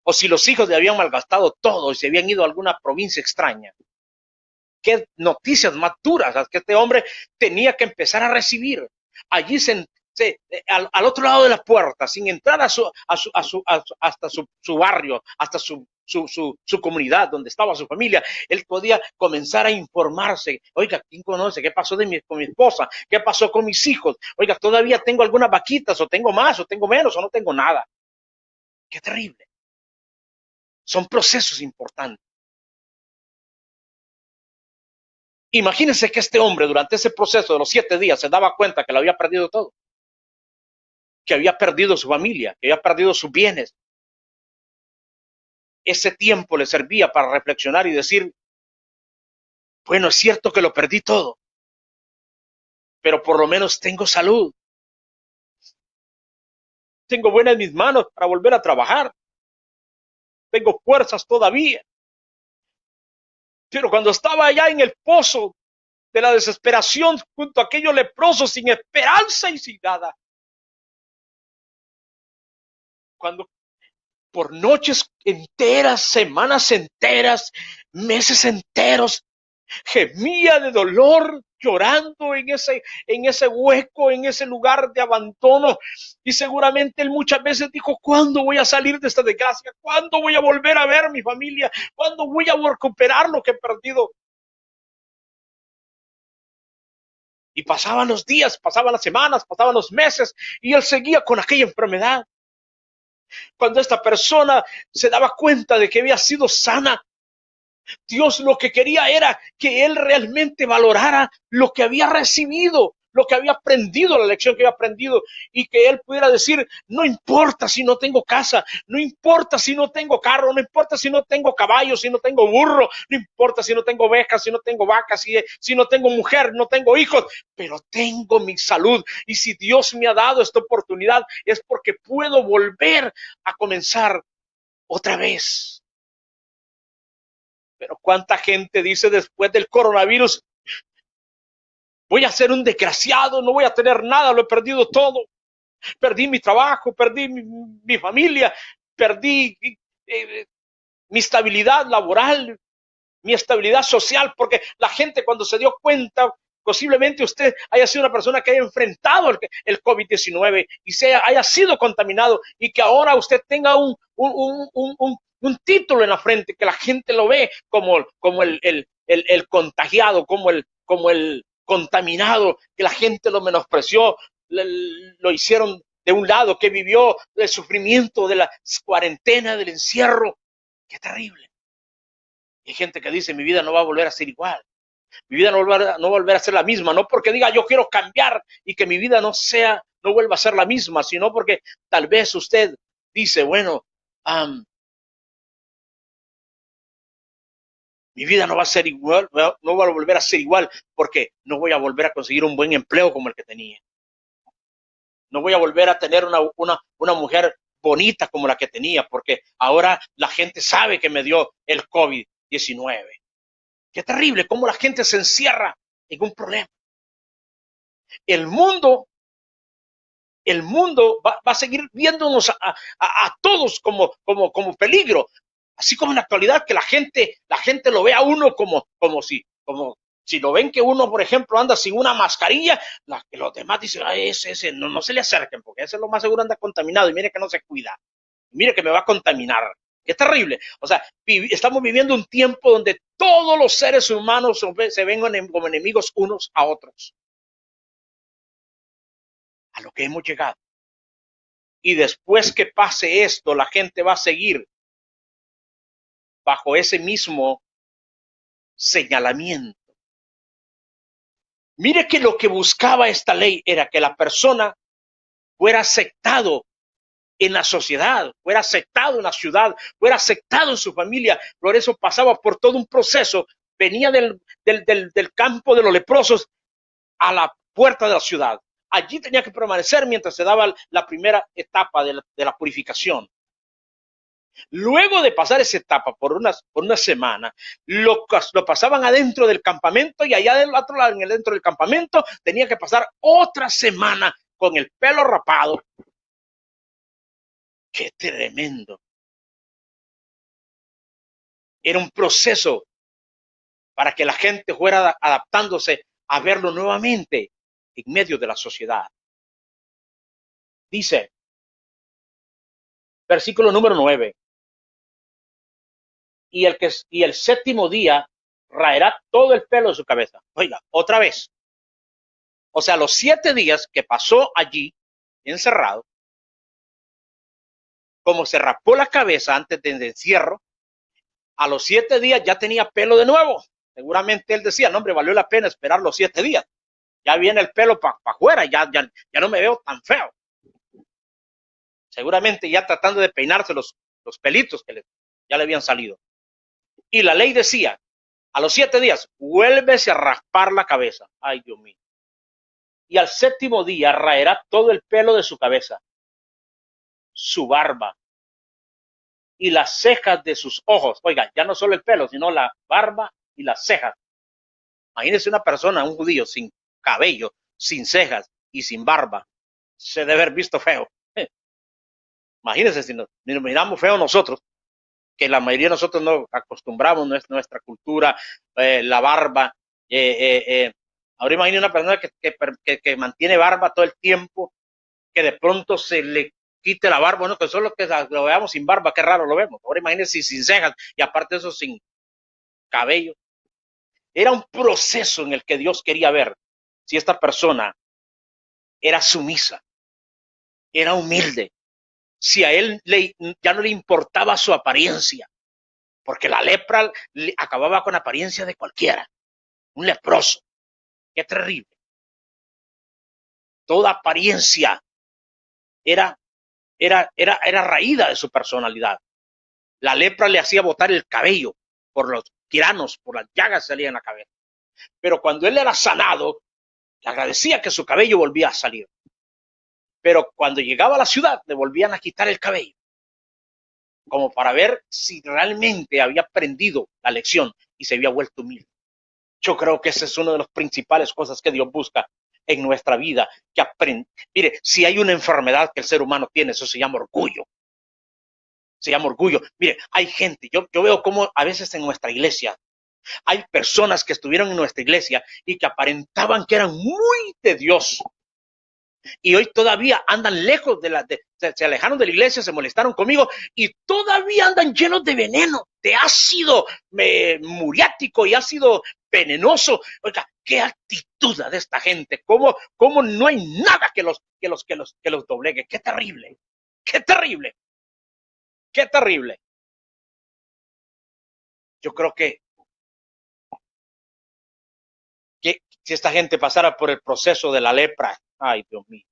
O si los hijos le habían malgastado todo y se habían ido a alguna provincia extraña. Qué noticias más duras las que este hombre tenía que empezar a recibir. Allí al otro lado de la puerta, sin entrar hasta su barrio, hasta su comunidad donde estaba su familia, él podía comenzar a informarse. Oiga, ¿quién conoce? ¿Qué pasó con mi esposa? ¿Qué pasó con mis hijos? Oiga, todavía tengo algunas vaquitas, o tengo más, o tengo menos, o no tengo nada. Qué terrible. Son procesos importantes. Imagínense que este hombre durante ese proceso de los 7 días se daba cuenta que lo había perdido todo, que había perdido su familia, que había perdido sus bienes. Ese tiempo le servía para reflexionar y decir, bueno, es cierto que lo perdí todo, pero por lo menos tengo salud. Tengo buenas en mis manos para volver a trabajar. Tengo fuerzas todavía. Pero cuando estaba allá en el pozo de la desesperación, junto a aquellos leprosos sin esperanza y sin nada, cuando por noches enteras, semanas enteras, meses enteros, gemía de dolor, llorando en ese hueco, en ese lugar de abandono. Y seguramente él muchas veces dijo, ¿cuándo voy a salir de esta desgracia? ¿Cuándo voy a volver a ver a mi familia? ¿Cuándo voy a recuperar lo que he perdido? Y pasaban los días, pasaban las semanas, pasaban los meses, y él seguía con aquella enfermedad. Cuando esta persona se daba cuenta de que había sido sana, Dios lo que quería era que él realmente valorara lo que había recibido, lo que había aprendido, la lección que había aprendido, y que él pudiera decir, no importa si no tengo casa, no importa si no tengo carro, no importa si no tengo caballo, si no tengo burro, no importa si no tengo ovejas, si no tengo vacas, si no tengo mujer, no tengo hijos, pero tengo mi salud. Y si Dios me ha dado esta oportunidad es porque puedo volver a comenzar otra vez. Pero cuánta gente dice después del coronavirus, voy a ser un desgraciado, no voy a tener nada, lo he perdido todo. Perdí mi trabajo, perdí mi familia, perdí mi estabilidad laboral, mi estabilidad social, porque la gente cuando se dio cuenta, posiblemente usted haya sido una persona que haya enfrentado el COVID-19 y haya sido contaminado, y que ahora usted tenga un título en la frente, que la gente lo ve como el contagiado, como como el contaminado, que la gente lo menospreció, lo hicieron de un lado, que vivió el sufrimiento de la cuarentena, del encierro. Qué terrible. Hay gente que dice, mi vida no va a volver a ser igual. Mi vida no va a volver a ser la misma, no porque diga yo quiero cambiar y que mi vida no vuelva a ser la misma, sino porque tal vez usted dice, bueno, mi vida no va a ser igual, no va a volver a ser igual porque no voy a volver a conseguir un buen empleo como el que tenía. No voy a volver a tener una mujer bonita como la que tenía porque ahora la gente sabe que me dio el COVID-19. Qué terrible cómo la gente se encierra en un problema. El mundo va a seguir viéndonos a todos como peligro. Así como en la actualidad que la gente lo ve a uno como si lo ven que uno, por ejemplo, anda sin una mascarilla, los demás dicen, ese no se le acerquen, porque ese es lo más seguro anda contaminado y mire que no se cuida. Mire que me va a contaminar. Qué terrible. O sea, estamos viviendo un tiempo donde todos los seres humanos se ven como enemigos unos a otros. A lo que hemos llegado. Y después que pase esto, la gente va a seguir bajo ese mismo señalamiento. Mire que lo que buscaba esta ley era que la persona fuera aceptado en la sociedad, fuera aceptado en la ciudad, fuera aceptado en su familia. Por eso pasaba por todo un proceso. Venía del campo de los leprosos a la puerta de la ciudad. Allí tenía que permanecer mientras se daba la primera etapa de la purificación. Luego de pasar esa etapa por una semana, lo pasaban adentro del campamento y allá del otro lado, dentro del campamento, tenía que pasar otra semana con el pelo rapado. ¡Qué tremendo! Era un proceso para que la gente fuera adaptándose a verlo nuevamente en medio de la sociedad. Dice, versículo número 9. Y el séptimo día raerá todo el pelo de su cabeza. Oiga, otra vez. O sea, los 7 días que pasó allí, encerrado, como se rapó la cabeza antes del encierro, a los 7 días ya tenía pelo de nuevo. Seguramente él decía, no hombre, valió la pena esperar los 7 días. Ya viene el pelo para afuera, ya no me veo tan feo. Seguramente ya tratando de peinarse los pelitos que ya le habían salido. Y la ley decía, a los 7 días, vuélvese a raspar la cabeza. Ay, Dios mío. Y al séptimo día raerá todo el pelo de su cabeza, su barba y las cejas de sus ojos. Oiga, ya no solo el pelo, sino la barba y las cejas. Imagínese una persona, un judío, sin cabello, sin cejas y sin barba. Se debe haber visto feo. Imagínense si nos miramos feo nosotros, que la mayoría de nosotros no acostumbramos nuestra cultura, la barba. Ahora imagínense una persona que mantiene barba todo el tiempo, que de pronto se le quite la barba, bueno, que solo que lo veamos sin barba, qué raro lo vemos. Ahora imagínense sin cejas y aparte de eso sin cabello. Era un proceso en el que Dios quería ver si esta persona era sumisa, era humilde, si a él ya no le importaba su apariencia, porque la lepra acababa con la apariencia de cualquiera, un leproso. Qué terrible. Toda apariencia era raída de su personalidad. La lepra le hacía botar el cabello por los granos, por las llagas que salían en la cabeza. Pero cuando él era sanado, le agradecía que su cabello volvía a salir. Pero cuando llegaba a la ciudad, le volvían a quitar el cabello, como para ver si realmente había aprendido la lección y se había vuelto humilde. Yo creo que esa es una de las principales cosas que Dios busca en nuestra vida, que aprende. Mire, si hay una enfermedad que el ser humano tiene, eso se llama orgullo. Se llama orgullo. Mire, hay gente, yo veo cómo a veces en nuestra iglesia hay personas que estuvieron en nuestra iglesia y que aparentaban que eran muy de Dios. Y hoy todavía andan lejos se alejaron de la iglesia, se molestaron conmigo y todavía andan llenos de veneno, de ácido muriático y ácido venenoso. Oiga, qué actitud la de esta gente, cómo no hay nada que los doblegue. Qué terrible, qué terrible, qué terrible. Yo creo que si esta gente pasara por el proceso de la lepra, ay Dios mío.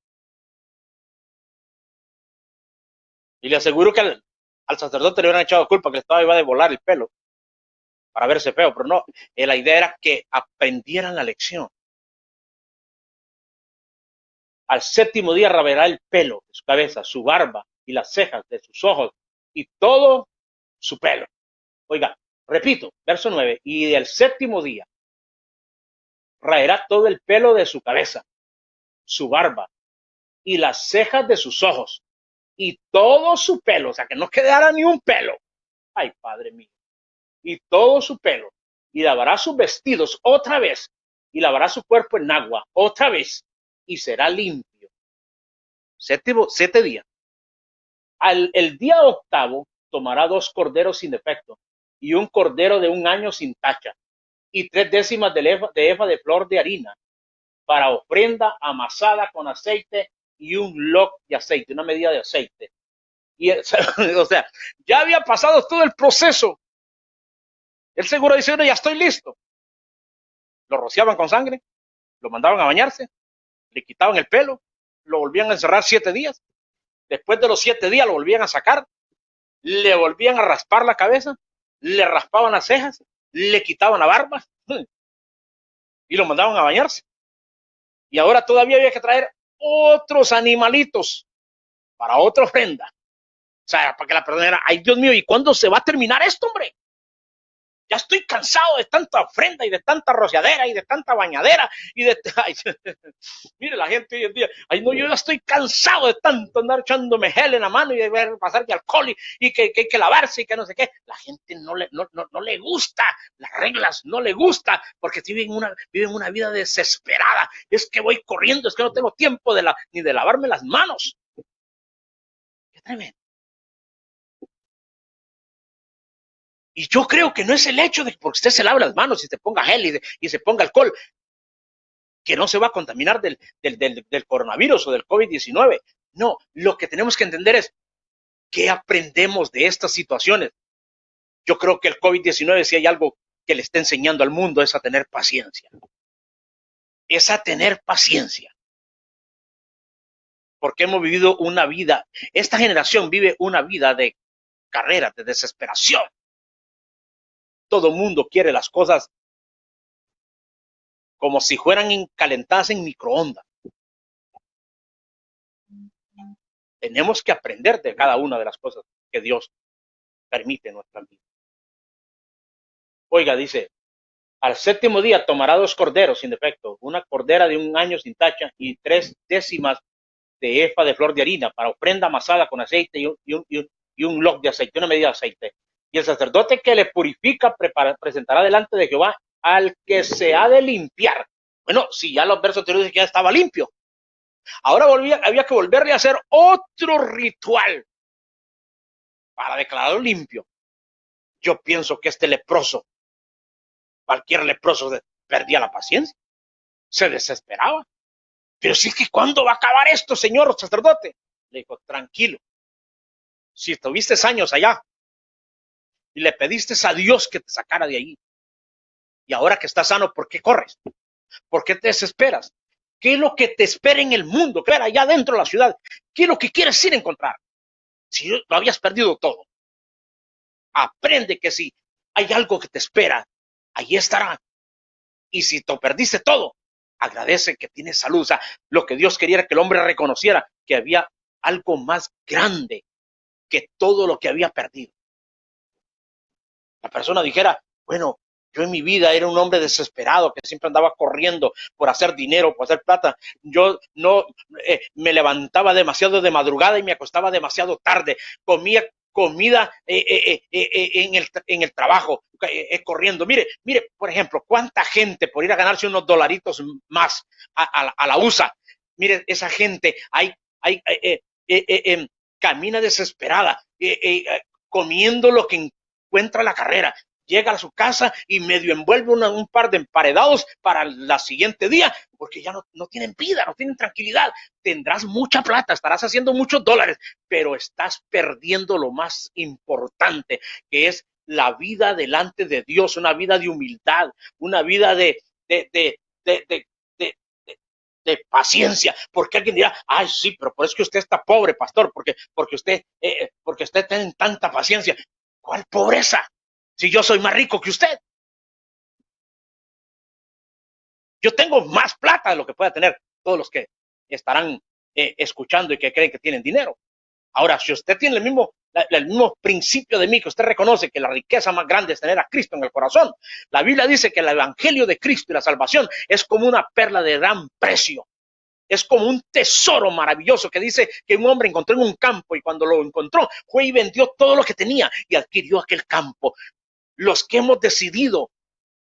Y le aseguro que al sacerdote le hubieran echado culpa que estaba iba de volar el pelo para verse feo, pero no, la idea era que aprendieran la lección. Al séptimo día raberá el pelo de su cabeza, su barba y las cejas de sus ojos y todo su pelo. Oiga, repito, verso 9, y del séptimo día raerá todo el pelo de su cabeza, su barba y las cejas de sus ojos y todo su pelo, o sea, que no quedara ni un pelo. Ay, Padre mío. Y todo su pelo, y lavará sus vestidos otra vez, y lavará su cuerpo en agua otra vez, y será limpio. 7 días. El día octavo tomará 2 corderos sin defecto, y un cordero de 1 año sin tacha, y 3 décimas de efa de flor de harina, para ofrenda amasada con aceite, y un loc de aceite, una medida de aceite. Y, o sea, ya había pasado todo el proceso. El seguro dice, ya estoy listo. Lo rociaban con sangre, lo mandaban a bañarse, le quitaban el pelo, lo volvían a encerrar 7 días. Después de los 7 días lo volvían a sacar, le volvían a raspar la cabeza, le raspaban las cejas, le quitaban la barba y lo mandaban a bañarse. Y ahora todavía había que traer otros animalitos para otra ofrenda. O sea, para que la perdonara. Ay, Dios mío, ¿y cuándo se va a terminar esto, hombre? Ya estoy cansado de tanta ofrenda y de tanta rociadera y de tanta bañadera y de... Ay, mire la gente hoy en día, ay no, yo ya estoy cansado de tanto andar echándome gel en la mano y de ver pasar de alcohol y que hay que lavarse y que no sé qué. La gente no le gusta, las reglas no le gusta porque viven una vida desesperada. Es que voy corriendo, es que no tengo tiempo ni de lavarme las manos. Qué tremendo. Y yo creo que no es el hecho de que porque usted se lave las manos y se ponga gel y se ponga alcohol, que no se va a contaminar del coronavirus o del COVID-19. No, lo que tenemos que entender es qué aprendemos de estas situaciones. Yo creo que el COVID-19, si hay algo que le está enseñando al mundo, es a tener paciencia. Es a tener paciencia. Porque hemos vivido una vida, esta generación vive una vida de carrera, de desesperación. Todo mundo quiere las cosas como si fueran calentadas en microondas. Tenemos que aprender de cada una de las cosas que Dios permite en nuestra vida. Oiga, dice, al séptimo día tomará 2 corderos sin defecto, una cordera de 1 año sin tacha y 3 décimas de efa de flor de harina para ofrenda amasada con aceite y un loc de aceite, una medida de aceite. Y el sacerdote que le purifica presentará delante de Jehová al que se ha de limpiar. Bueno, si ya los versos anteriores que ya estaba limpio, ahora había que volverle a hacer otro ritual para declararlo limpio. Yo pienso que este leproso, cualquier leproso, perdía la paciencia, se desesperaba. Pero si es que ¿cuándo va a acabar esto, señor sacerdote? Le dijo, tranquilo. Si estuviste años allá y le pediste a Dios que te sacara de ahí, y ahora que estás sano, ¿por qué corres? ¿Por qué te desesperas? ¿Qué es lo que te espera en el mundo? ¿Qué era allá dentro de la ciudad? ¿Qué es lo que quieres ir a encontrar? Si lo habías perdido todo. Aprende que si hay algo que te espera, ahí estará. Y si te perdiste todo, agradece que tienes salud. O sea, lo que Dios quería era que el hombre reconociera que había algo más grande que todo lo que había perdido. La persona dijera, bueno, yo en mi vida era un hombre desesperado que siempre andaba corriendo por hacer dinero, por hacer plata. Yo no me levantaba demasiado de madrugada y me acostaba demasiado tarde. Comía comida en el trabajo, corriendo. Mire, por ejemplo, cuánta gente por ir a ganarse unos dolaritos más a la USA. Mire, esa gente camina desesperada, comiendo lo que encuentra la carrera. llega a su casa y medio envuelve un par de emparedados para el siguiente día, porque ya no tienen vida, no tienen tranquilidad. Tendrás mucha plata, estarás haciendo muchos dólares, pero estás perdiendo lo más importante, que es la vida delante de Dios, una vida de humildad, una vida de, de, de, de, de de paciencia, porque alguien dirá, ay, sí, pero por eso es que usted está pobre, pastor, porque usted tiene tanta paciencia. ¿Cuál pobreza? Si yo soy más rico que usted, yo tengo más plata de lo que pueda tener todos los que estarán escuchando y que creen que tienen dinero. Ahora, si usted tiene el mismo principio de mí, que usted reconoce que la riqueza más grande es tener a Cristo en el corazón, la Biblia dice que el evangelio de Cristo y la salvación es como una perla de gran precio. Es como un tesoro maravilloso que dice que un hombre encontró en un campo y cuando lo encontró fue y vendió todo lo que tenía y adquirió aquel campo. Los que hemos decidido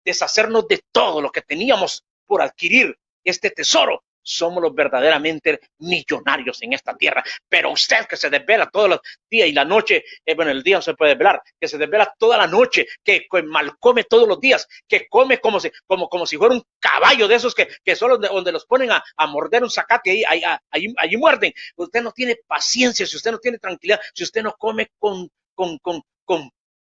deshacernos de todo lo que teníamos por adquirir este tesoro, somos los verdaderamente millonarios en esta tierra. Pero usted que se desvela todos los días y la noche, bueno, el día no se puede desvelar, que se desvela toda la noche, que mal come todos los días, que come como si fuera un caballo de esos que solo donde los ponen a morder un zacate y ahí muerden. Usted no tiene paciencia, si usted no tiene tranquilidad, si usted no come con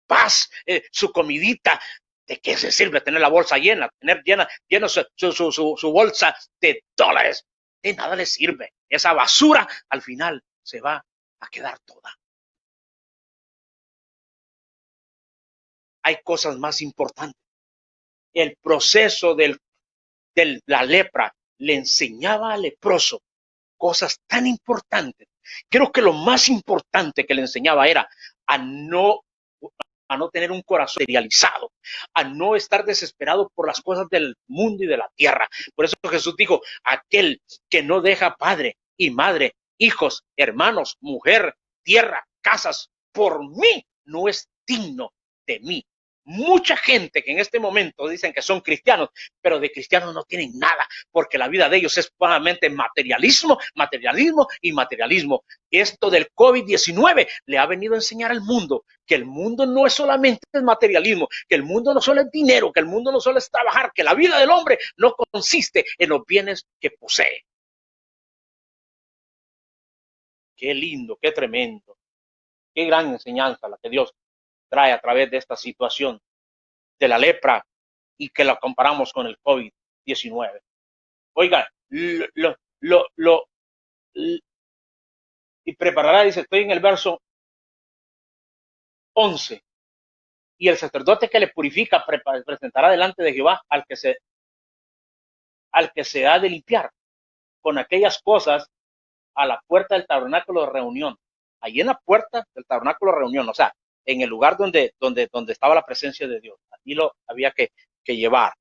paz su comidita, ¿de qué se sirve tener la bolsa llena, tener llena su bolsa de dólares? De nada le sirve. Esa basura al final se va a quedar toda. Hay cosas más importantes. El proceso de la lepra le enseñaba al leproso cosas tan importantes. Creo que lo más importante que le enseñaba era a no tener un corazón materializado, a no estar desesperado por las cosas del mundo y de la tierra. Por eso Jesús dijo, aquel que no deja padre y madre, hijos, hermanos, mujer, tierra, casas, por mí, no es digno de mí. Mucha gente que en este momento dicen que son cristianos, pero de cristianos no tienen nada, porque la vida de ellos es puramente materialismo, materialismo y materialismo. Esto del COVID-19 le ha venido a enseñar al mundo que el mundo no es solamente el materialismo, que el mundo no solo es dinero, que el mundo no solo es trabajar, que la vida del hombre no consiste en los bienes que posee. Qué lindo, qué tremendo, qué gran enseñanza la que Dios trae a través de esta situación de la lepra y que la comparamos con el COVID-19. Oiga, y preparará, dice, estoy en el verso 11. Y el sacerdote que le purifica presentará delante de Jehová al que se ha de limpiar con aquellas cosas a la puerta del tabernáculo de reunión. Allí en la puerta del tabernáculo de reunión, o sea, en el lugar donde estaba la presencia de Dios. Allí lo había que llevar.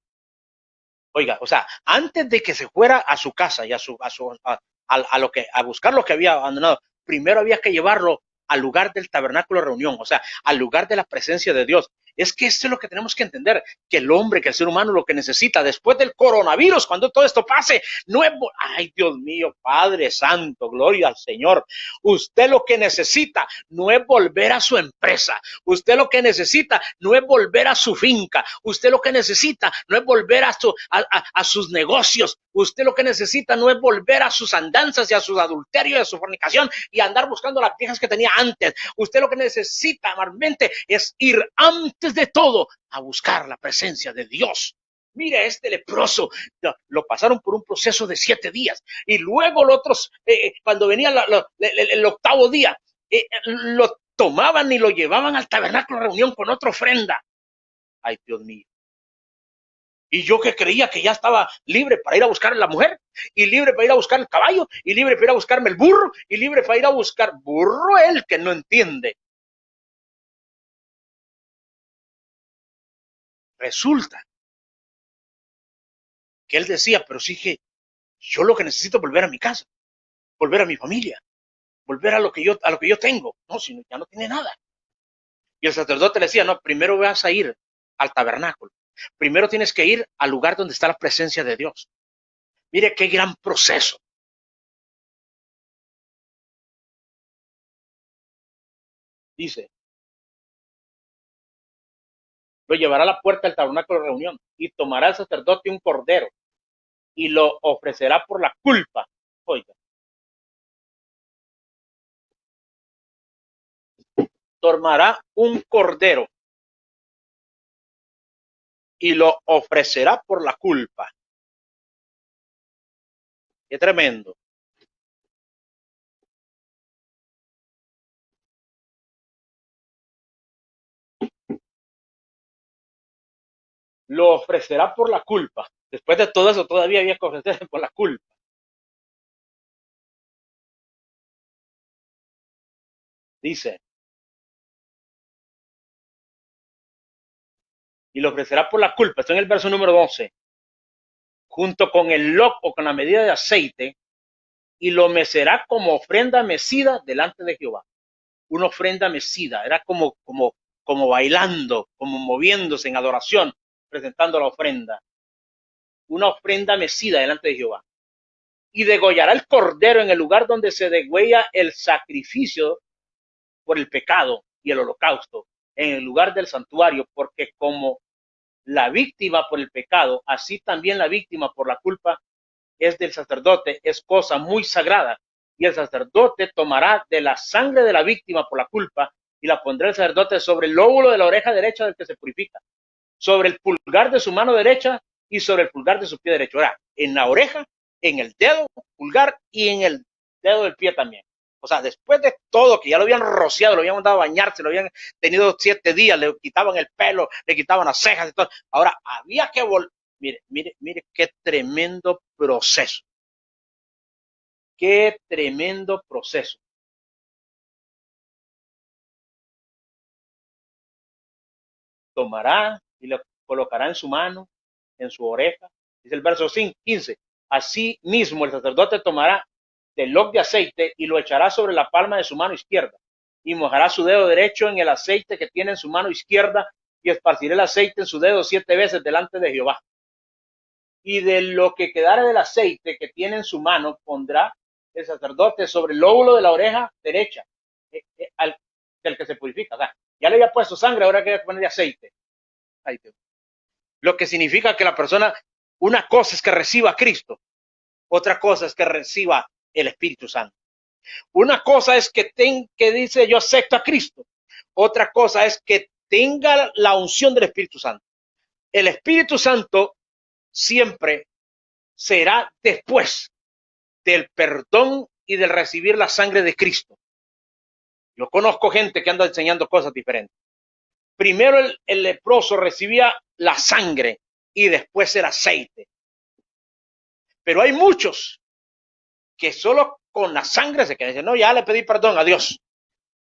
Oiga, o sea, antes de que se fuera a su casa y a buscar lo que había abandonado, primero había que llevarlo al lugar del tabernáculo de reunión, o sea, al lugar de la presencia de Dios. Es que esto es lo que tenemos que entender, que el hombre, que el ser humano lo que necesita después del coronavirus, cuando todo esto pase, no es, ay Dios mío, Padre Santo, gloria al Señor. Usted lo que necesita no es volver a su empresa, usted lo que necesita no es volver a su finca, usted lo que necesita no es volver a sus negocios, usted lo que necesita no es volver a sus andanzas y a sus adulterios y a su fornicación y andar buscando las viejas que tenía antes. Usted lo que necesita normalmente es ir antes de todo a buscar la presencia de Dios. Mire, este leproso lo pasaron por un proceso de 7 días y luego los otros, cuando venía el octavo día, lo tomaban y lo llevaban al tabernáculo de reunión con otra ofrenda. Ay, Dios mío. Y yo que creía que ya estaba libre para ir a buscar a la mujer, y libre para ir a buscar el caballo, y libre para ir a buscarme el burro, y libre para ir a buscar burro él que no entiende. Resulta que él decía, pero sí que yo lo que necesito es volver a mi casa, volver a mi familia, volver a lo que yo tengo. No, si ya no tiene nada. Y el sacerdote le decía, no, primero vas a ir al tabernáculo. Primero tienes que ir al lugar donde está la presencia de Dios. Mire qué gran proceso. Dice, lo llevará a la puerta del tabernáculo de reunión y tomará el sacerdote un cordero y lo ofrecerá por la culpa. Oiga, tomará un cordero y lo ofrecerá por la culpa. Qué tremendo. Lo ofrecerá por la culpa. Después de todo eso, todavía había que ofrecer por la culpa. Dice, y lo ofrecerá por la culpa. Está en el verso número 12. Junto con el log o con la medida de aceite, y lo mecerá como ofrenda mecida delante de Jehová. Una ofrenda mecida, era como bailando, como moviéndose en adoración, presentando la ofrenda. Una ofrenda mecida delante de Jehová. Y degollará el cordero en el lugar donde se degüella el sacrificio por el pecado y el holocausto, en el lugar del santuario, porque como la víctima por el pecado, así también la víctima por la culpa es del sacerdote, es cosa muy sagrada. Y el sacerdote tomará de la sangre de la víctima por la culpa y la pondrá el sacerdote sobre el lóbulo de la oreja derecha del que se purifica, sobre el pulgar de su mano derecha y sobre el pulgar de su pie derecho. Ahora, en la oreja, en el dedo pulgar y en el dedo del pie también. O sea, después de todo, que ya lo habían rociado, lo habían mandado a bañarse, lo habían tenido 7 días, le quitaban el pelo, le quitaban las cejas y todo. Ahora, había que volver. Mire, qué tremendo proceso. Qué tremendo proceso. Tomará y lo colocará en su mano, en su oreja. Dice el verso 15. Así mismo el sacerdote tomará del log de aceite y lo echará sobre la palma de su mano izquierda y mojará su dedo derecho en el aceite que tiene en su mano izquierda y esparcirá el aceite en su dedo 7 veces delante de Jehová. Y de lo que quedare del aceite que tiene en su mano pondrá el sacerdote sobre el lóbulo de la oreja derecha del que se purifica. O sea, ya le había puesto sangre, ahora hay que ponerle aceite. Lo que significa que la persona, una cosa es que reciba a Cristo, otra cosa es que reciba el Espíritu Santo. Una cosa es que dice yo acepto a Cristo, otra cosa es que tenga la unción del Espíritu Santo. El Espíritu Santo siempre será después del perdón y del recibir la sangre de Cristo. Yo conozco gente que anda enseñando cosas diferentes. Primero el leproso recibía la sangre y después el aceite. Pero hay muchos que solo con la sangre se quedan. No, ya le pedí perdón a Dios.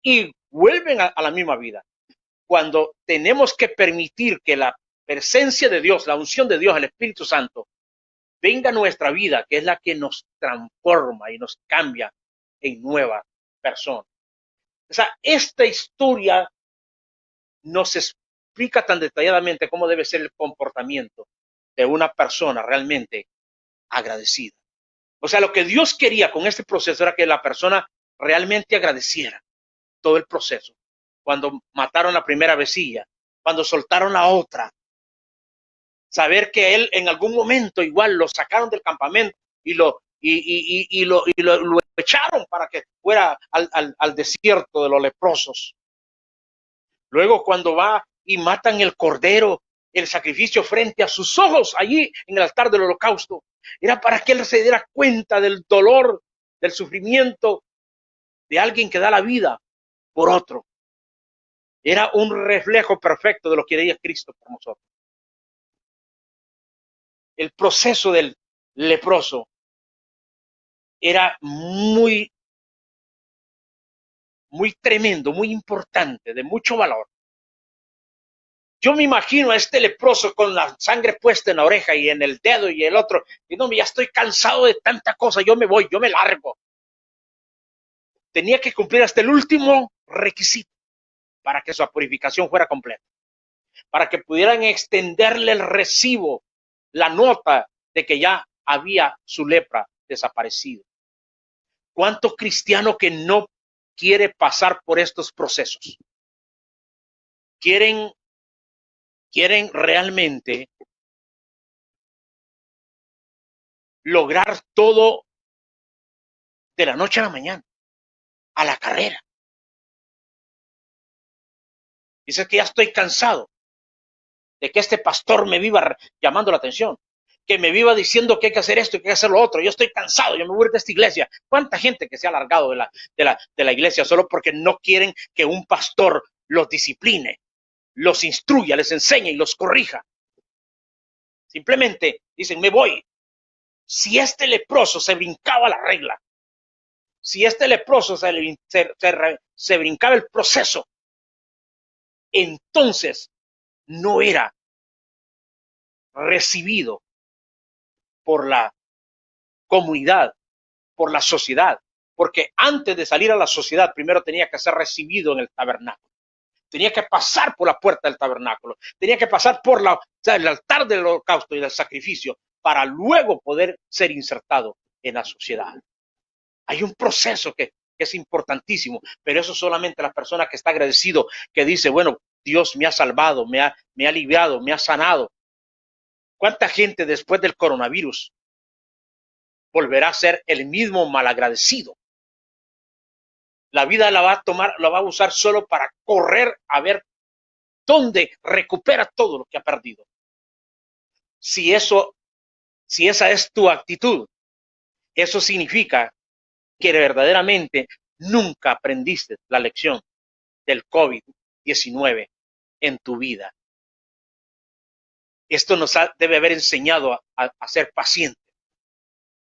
Y vuelven a la misma vida. Cuando tenemos que permitir que la presencia de Dios, la unción de Dios, el Espíritu Santo, venga a nuestra vida, que es la que nos transforma y nos cambia en nueva persona. O sea, esta historia nos explica tan detalladamente cómo debe ser el comportamiento de una persona realmente agradecida. O sea, lo que Dios quería con este proceso era que la persona realmente agradeciera todo el proceso. Cuando mataron la primera vecilla, cuando soltaron la otra, saber que él en algún momento igual lo sacaron del campamento y lo echaron para que fuera al desierto de los leprosos. Luego cuando va y matan el cordero, el sacrificio frente a sus ojos allí en el altar del holocausto, era para que él se diera cuenta del dolor, del sufrimiento de alguien que da la vida por otro. Era un reflejo perfecto de lo que quería Cristo por nosotros. El proceso del leproso era muy tremendo, muy importante, de mucho valor. Yo me imagino a este leproso con la sangre puesta en la oreja y en el dedo y el otro, y no, ya estoy cansado de tanta cosa, yo me voy, yo me largo. Tenía que cumplir hasta el último requisito para que su purificación fuera completa, para que pudieran extenderle el recibo, la nota de que ya había su lepra desaparecido. ¿Cuánto cristiano que no quiere pasar por estos procesos? Quieren quieren realmente lograr todo de la noche a la mañana, a la carrera. Dice que ya estoy cansado de que este pastor me viva llamando la atención, que me viva diciendo que hay que hacer esto y que hay que hacer lo otro. Yo estoy cansado, yo me voy a ir de esta iglesia. ¿Cuánta gente que se ha alargado de la iglesia solo porque no quieren que un pastor los discipline, los instruya, les enseñe y los corrija? Simplemente dicen, me voy. Si este leproso se brincaba la regla, si este leproso se brincaba el proceso, entonces no era recibido por la comunidad, por la sociedad, porque antes de salir a la sociedad primero tenía que ser recibido en el tabernáculo, tenía que pasar por la puerta del tabernáculo, tenía que pasar por el altar del holocausto y del sacrificio para luego poder ser insertado en la sociedad. Hay un proceso que es importantísimo, pero eso solamente la persona que está agradecido, que dice, bueno, Dios me ha salvado, me ha aliviado, me ha sanado. ¿Cuánta gente después del coronavirus volverá a ser el mismo malagradecido? La vida la va a tomar, la va a usar solo para correr a ver dónde recupera todo lo que ha perdido. Si esa es tu actitud, eso significa que verdaderamente nunca aprendiste la lección del COVID-19 en tu vida. Esto nos debe haber enseñado a ser pacientes,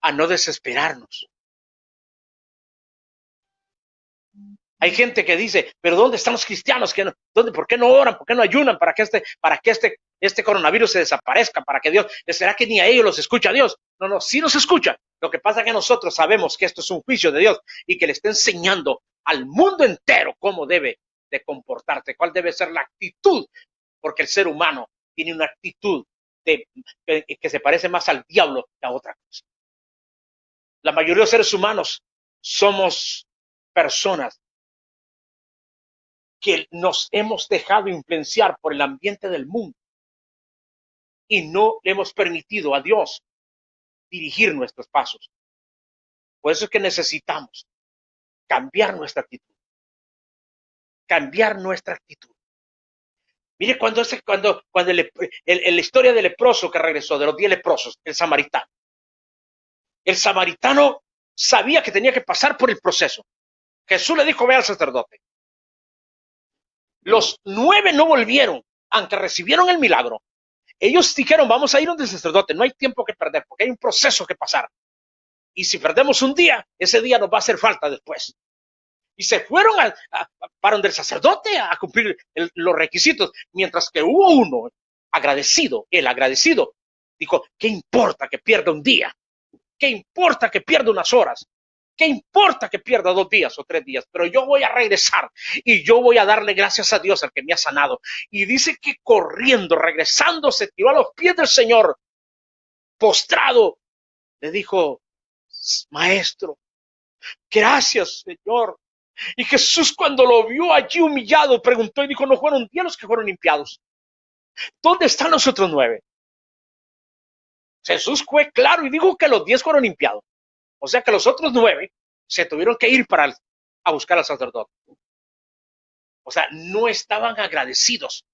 a no desesperarnos. Hay gente que dice, pero ¿dónde están los cristianos? ¿Por qué no oran? ¿Por qué no ayunan para que este coronavirus se desaparezca? ¿Para que Dios, será que ni a ellos los escucha Dios? No, sí nos escucha. Lo que pasa es que nosotros sabemos que esto es un juicio de Dios y que le está enseñando al mundo entero cómo debe de comportarse, cuál debe ser la actitud, porque el ser humano tiene una actitud que se parece más al diablo que a otra cosa. La mayoría de los seres humanos somos personas que nos hemos dejado influenciar por el ambiente del mundo y no le hemos permitido a Dios dirigir nuestros pasos. Por eso es que necesitamos cambiar nuestra actitud. Cambiar nuestra actitud. Mire cuando la historia del leproso que regresó, de los 10 leprosos, el samaritano. El samaritano sabía que tenía que pasar por el proceso. Jesús le dijo, ve al sacerdote. Los 9 no volvieron, aunque recibieron el milagro. Ellos dijeron, vamos a ir donde el sacerdote, no hay tiempo que perder, porque hay un proceso que pasar. Y si perdemos un día, ese día nos va a hacer falta después. Y se fueron para donde el sacerdote a cumplir los requisitos, mientras que hubo uno agradecido, el agradecido, dijo, ¿qué importa que pierda un día? ¿Qué importa que pierda unas horas? ¿Qué importa que pierda 2 días o 3 días? Pero yo voy a regresar y yo voy a darle gracias a Dios al que me ha sanado. Y dice que corriendo, regresando, se tiró a los pies del Señor, postrado, le dijo, Maestro, gracias, Señor. Y Jesús, cuando lo vio allí humillado, preguntó y dijo, ¿no fueron 10 los que fueron limpiados? ¿Dónde están los otros 9? Jesús fue claro y dijo que los 10 fueron limpiados. O sea que los otros 9 se tuvieron que ir a buscar al sacerdote. O sea, no estaban agradecidos,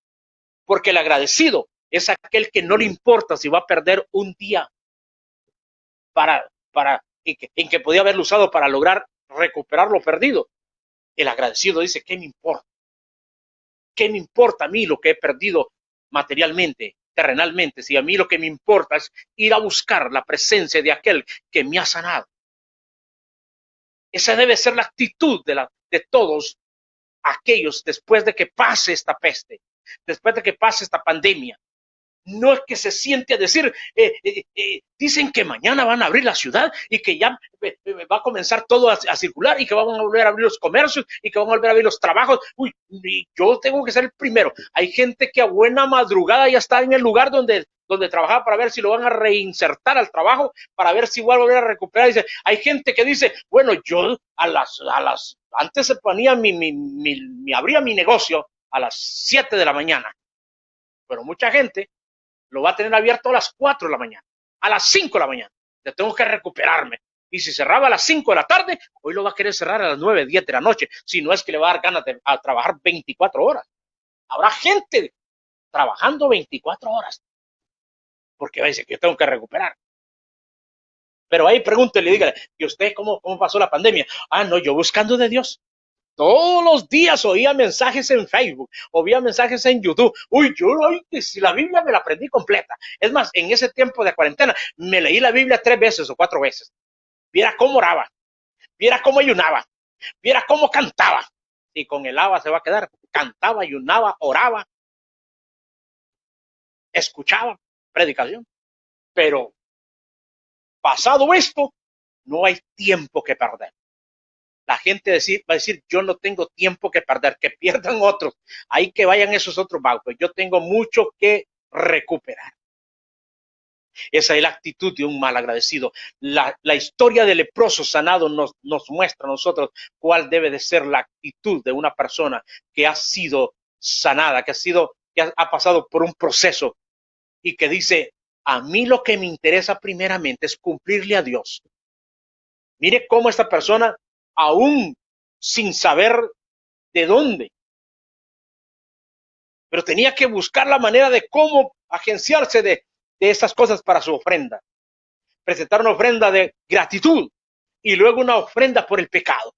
porque el agradecido es aquel que no le importa si va a perder un día en que podía haberlo usado para lograr recuperar lo perdido. El agradecido dice, ¿qué me importa? ¿Qué me importa a mí lo que he perdido materialmente, terrenalmente? Si a mí lo que me importa es ir a buscar la presencia de aquel que me ha sanado. Esa debe ser la actitud de todos aquellos después de que pase esta peste, después de que pase esta pandemia. No es que se siente a decir, dicen que mañana van a abrir la ciudad y que ya va a comenzar todo a circular y que van a volver a abrir los comercios y que van a volver a abrir los trabajos. Uy, yo tengo que ser el primero. Hay gente que a buena madrugada ya está en el lugar donde trabajaba para ver si lo van a reinsertar al trabajo, para ver si va a volver a recuperar. Dice, hay gente que dice, bueno, yo antes se ponía abría mi negocio a las 7 de la mañana. pero mucha gente lo va a tener abierto a las 4 de la mañana, a las 5 de la mañana. Yo tengo que recuperarme. Y si cerraba a las 5 de la tarde, hoy lo va a querer cerrar a las 9, 10 de la noche. Si no es que le va a dar ganas de trabajar 24 horas. Habrá gente trabajando 24 horas porque va a decir que yo tengo que recuperar. Pero ahí pregúntele, dígale, ¿y usted cómo pasó la pandemia? Ah, no, yo buscando de Dios. Todos los días oía mensajes en Facebook, oía mensajes en YouTube. Uy, si la Biblia me la aprendí completa. Es más, en ese tiempo de cuarentena me leí la Biblia 3 veces o 4 veces. Viera cómo oraba, viera cómo ayunaba, viera cómo cantaba. Y con el agua se va a quedar. Cantaba, ayunaba, oraba, escuchaba predicación. Pero pasado esto, no hay tiempo que perder. La gente va a decir, yo no tengo tiempo que perder, que pierdan otros. Ahí que vayan esos otros bancos. Yo tengo mucho que recuperar. Esa es la actitud de un malagradecido. La historia del leproso sanado nos muestra a nosotros cuál debe de ser la actitud de una persona que ha sido sanada, que ha pasado por un proceso y que dice, a mí lo que me interesa primeramente es cumplirle a Dios. Mire cómo esta persona, aún sin saber de dónde, pero tenía que buscar la manera de cómo agenciarse de esas cosas para su ofrenda. Presentar una ofrenda de gratitud y luego una ofrenda por el pecado.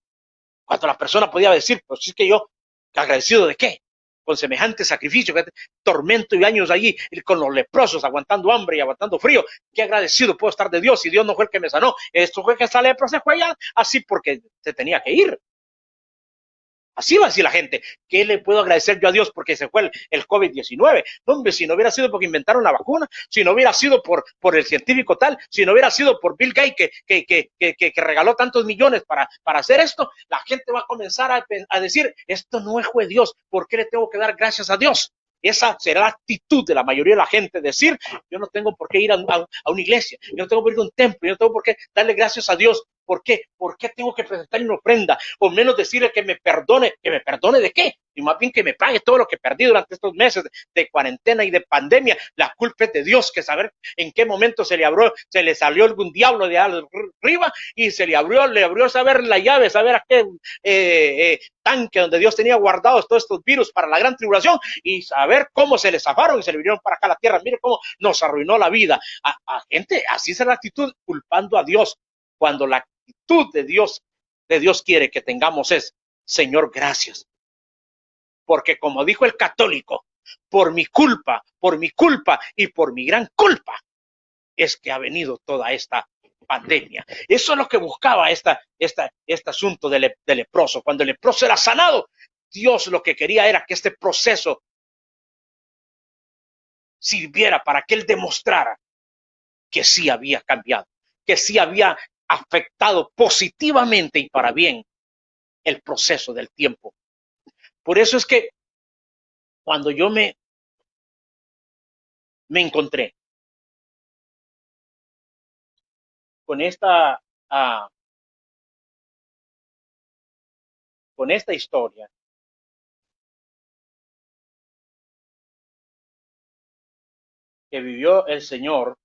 Cuando la persona podía decir, pues es que yo, ¿agradecido de qué? Con semejante sacrificio, tormento y años allí, con los leprosos, aguantando hambre y aguantando frío. Qué agradecido puedo estar de Dios, si Dios no fue el que me sanó. Esto fue que esta lepra se fue allá, así porque se tenía que ir. Así va a decir la gente, ¿qué le puedo agradecer yo a Dios porque se fue el COVID-19? Hombre, si no hubiera sido porque inventaron la vacuna, si no hubiera sido por el científico tal, si no hubiera sido por Bill Gates que regaló tantos millones para hacer esto, la gente va a comenzar a decir, esto no es de Dios, ¿por qué le tengo que dar gracias a Dios? Esa será la actitud de la mayoría de la gente, decir, yo no tengo por qué ir a una iglesia, yo no tengo por qué ir a un templo, yo no tengo por qué darle gracias a Dios. ¿Por qué? ¿Por qué tengo que presentarle una ofrenda? O menos decirle que me perdone de qué, y más bien que me pague todo lo que perdí durante estos meses de cuarentena y de pandemia. La culpa es de Dios, que saber en qué momento se le salió algún diablo de arriba y le abrió saber la llave, saber a qué tanque donde Dios tenía guardados todos estos virus para la gran tribulación y saber cómo se les zafaron y se le vinieron para acá a la tierra. Mire cómo nos arruinó la vida. A gente, así es la actitud, culpando a Dios, cuando la actitud de Dios quiere que tengamos es, Señor, gracias. Porque como dijo el católico, por mi culpa y por mi gran culpa es que ha venido toda esta pandemia. Eso es lo que buscaba este asunto del leproso. Cuando el leproso era sanado, Dios lo que quería era que este proceso sirviera para que él demostrara que sí había cambiado, que sí había afectado positivamente y para bien el proceso del tiempo. Por eso es que cuando yo me encontré con esta historia, que vivió el Señor,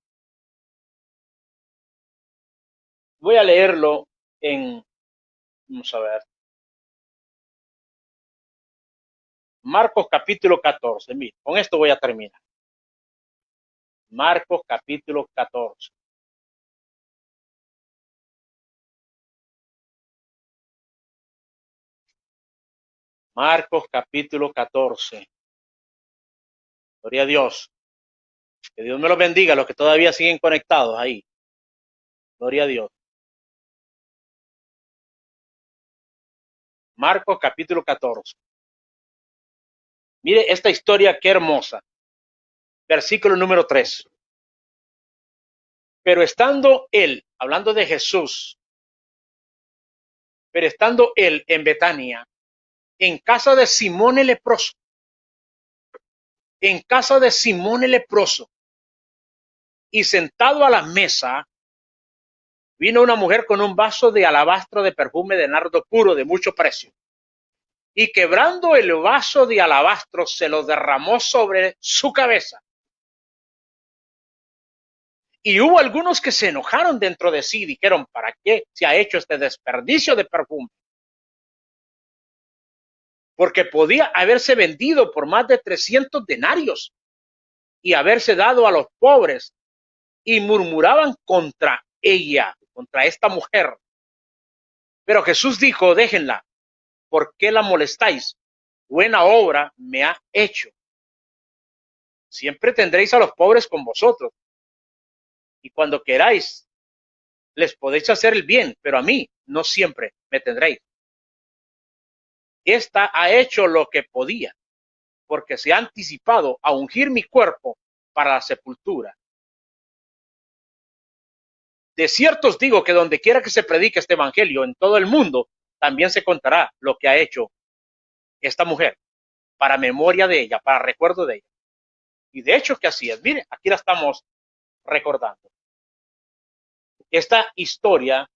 voy a leerlo vamos a ver, Marcos capítulo 14. Mira, con esto voy a terminar. Marcos capítulo 14. Marcos capítulo 14. Gloria a Dios. Que Dios me los bendiga, los que todavía siguen conectados ahí. Gloria a Dios. Marcos capítulo 14. Mire esta historia, qué hermosa. Versículo número 3. Pero estando él, hablando de Jesús, pero estando él en Betania, en casa de Simón el leproso, y sentado a la mesa, vino una mujer con un vaso de alabastro de perfume de nardo puro de mucho precio, y quebrando el vaso de alabastro se lo derramó sobre su cabeza. Y hubo algunos que se enojaron dentro de sí y dijeron, ¿para qué se ha hecho este desperdicio de perfume? Porque podía haberse vendido por más de 300 denarios y haberse dado a los pobres. Y murmuraban contra ella, contra esta mujer. Pero Jesús dijo, déjenla, ¿por qué la molestáis? Buena obra me ha hecho. Siempre tendréis a los pobres con vosotros, y cuando queráis les podéis hacer el bien, pero a mí no siempre me tendréis. Esta ha hecho lo que podía, porque se ha anticipado a ungir mi cuerpo para la sepultura. De cierto os digo que donde quiera que se predique este evangelio en todo el mundo, también se contará lo que ha hecho esta mujer, para memoria de ella, para recuerdo de ella. Y de hecho que así es. Mire, aquí la estamos recordando. Esta historia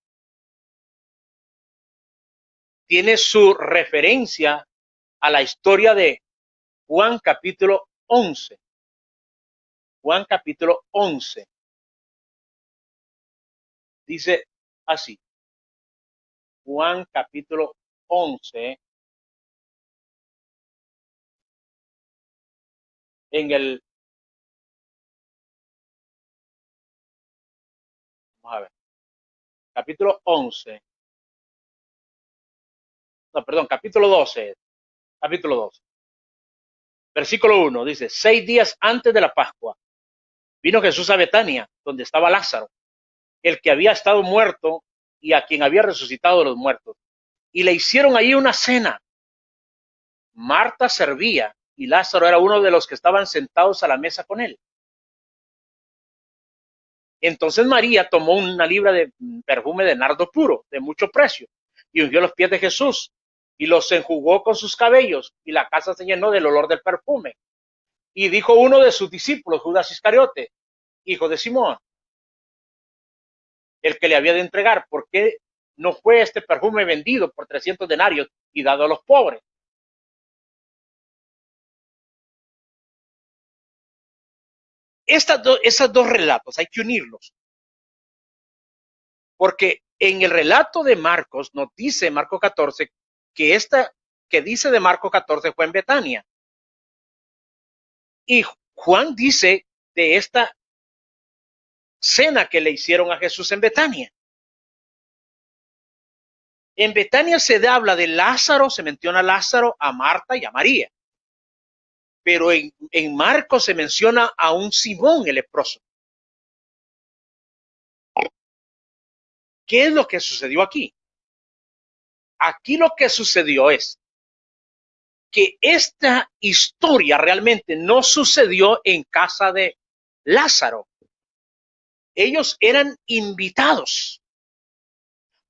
tiene su referencia a la historia de Juan capítulo 11. Juan capítulo 11. Dice así. Juan capítulo 11. En el... Vamos a ver. Capítulo 11. No, perdón, capítulo 12. Capítulo 12. Versículo 1 dice, 6 días antes de la Pascua, vino Jesús a Betania, donde estaba Lázaro, el que había estado muerto y a quien había resucitado de los muertos. Y le hicieron ahí una cena. Marta servía y Lázaro era uno de los que estaban sentados a la mesa con él. Entonces María tomó una libra de perfume de nardo puro, de mucho precio, y ungió los pies de Jesús y los enjugó con sus cabellos, y la casa se llenó del olor del perfume. Y dijo uno de sus discípulos, Judas Iscariote, hijo de Simón, el que le había de entregar, ¿por qué no fue este perfume vendido por 300 denarios y dado a los pobres? Esos dos relatos hay que unirlos, porque en el relato de Marcos nos dice Marcos 14 que esta que dice de Marcos 14 fue en Betania. Y Juan dice de esta cena que le hicieron a Jesús en Betania. En Betania se habla de Lázaro, se menciona a Lázaro, a Marta y a María. Pero en Marcos se menciona a un Simón el leproso. ¿Qué es lo que sucedió aquí? Aquí lo que sucedió es que esta historia realmente no sucedió en casa de Lázaro. Ellos eran invitados.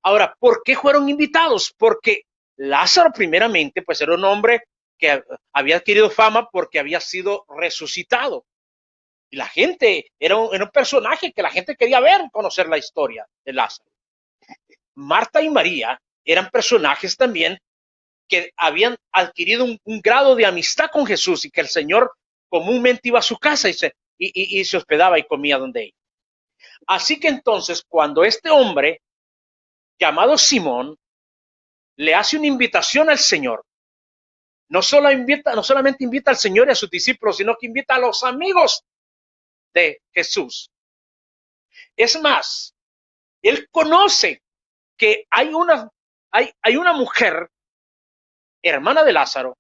Ahora, ¿por qué fueron invitados? Porque Lázaro primeramente, pues era un hombre que había adquirido fama porque había sido resucitado. Y la gente, era un personaje que la gente quería ver, conocer la historia de Lázaro. Marta y María eran personajes también que habían adquirido un grado de amistad con Jesús y que el Señor comúnmente iba a su casa y se hospedaba y comía donde ella. Así que entonces, cuando este hombre llamado Simón le hace una invitación al Señor, no solamente invita al Señor y a sus discípulos, sino que invita a los amigos de Jesús. Es más, él conoce que hay una mujer, hermana de Lázaro,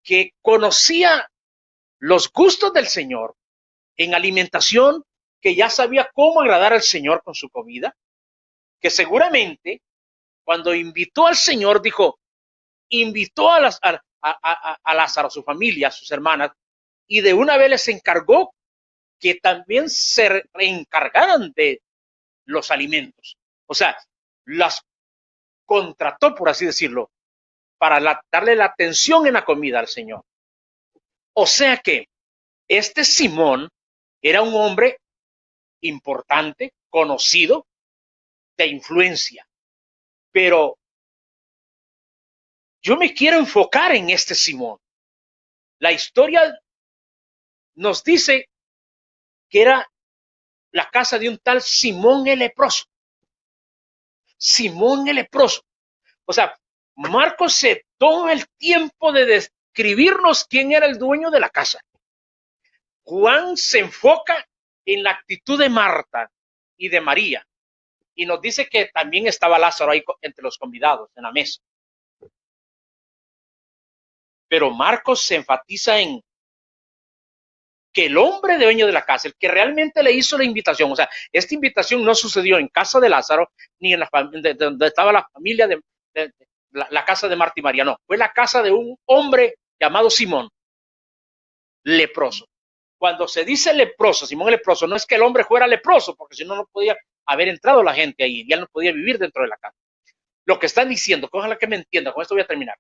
que conocía los gustos del Señor en alimentación, que ya sabía cómo agradar al Señor con su comida, que seguramente cuando invitó al Señor invitó a Lázaro, a su familia, a sus hermanas, y de una vez les encargó que también se encargaran de los alimentos. O sea, las contrató, por así decirlo, para darle la atención en la comida al Señor. O sea que este Simón era un hombre importante, conocido, de influencia. Pero yo me quiero enfocar en este Simón. La historia nos dice que era la casa de un tal Simón el leproso. Simón el leproso. O sea, Marcos se toma el tiempo de describirnos quién era el dueño de la casa. Juan se enfoca en la actitud de Marta y de María y nos dice que también estaba Lázaro ahí entre los convidados en la mesa. Pero Marcos se enfatiza en que el hombre dueño de la casa, el que realmente le hizo la invitación, o sea, esta invitación no sucedió en casa de Lázaro ni en donde estaba la familia de la casa de Marta y María, no, fue la casa de un hombre llamado Simón, leproso. Cuando se dice leproso, Simón leproso, no es que el hombre fuera leproso, porque si no, no podía haber entrado la gente ahí, ya no podía vivir dentro de la casa. Lo que están diciendo, ojalá que me entiendan, con esto voy a terminar,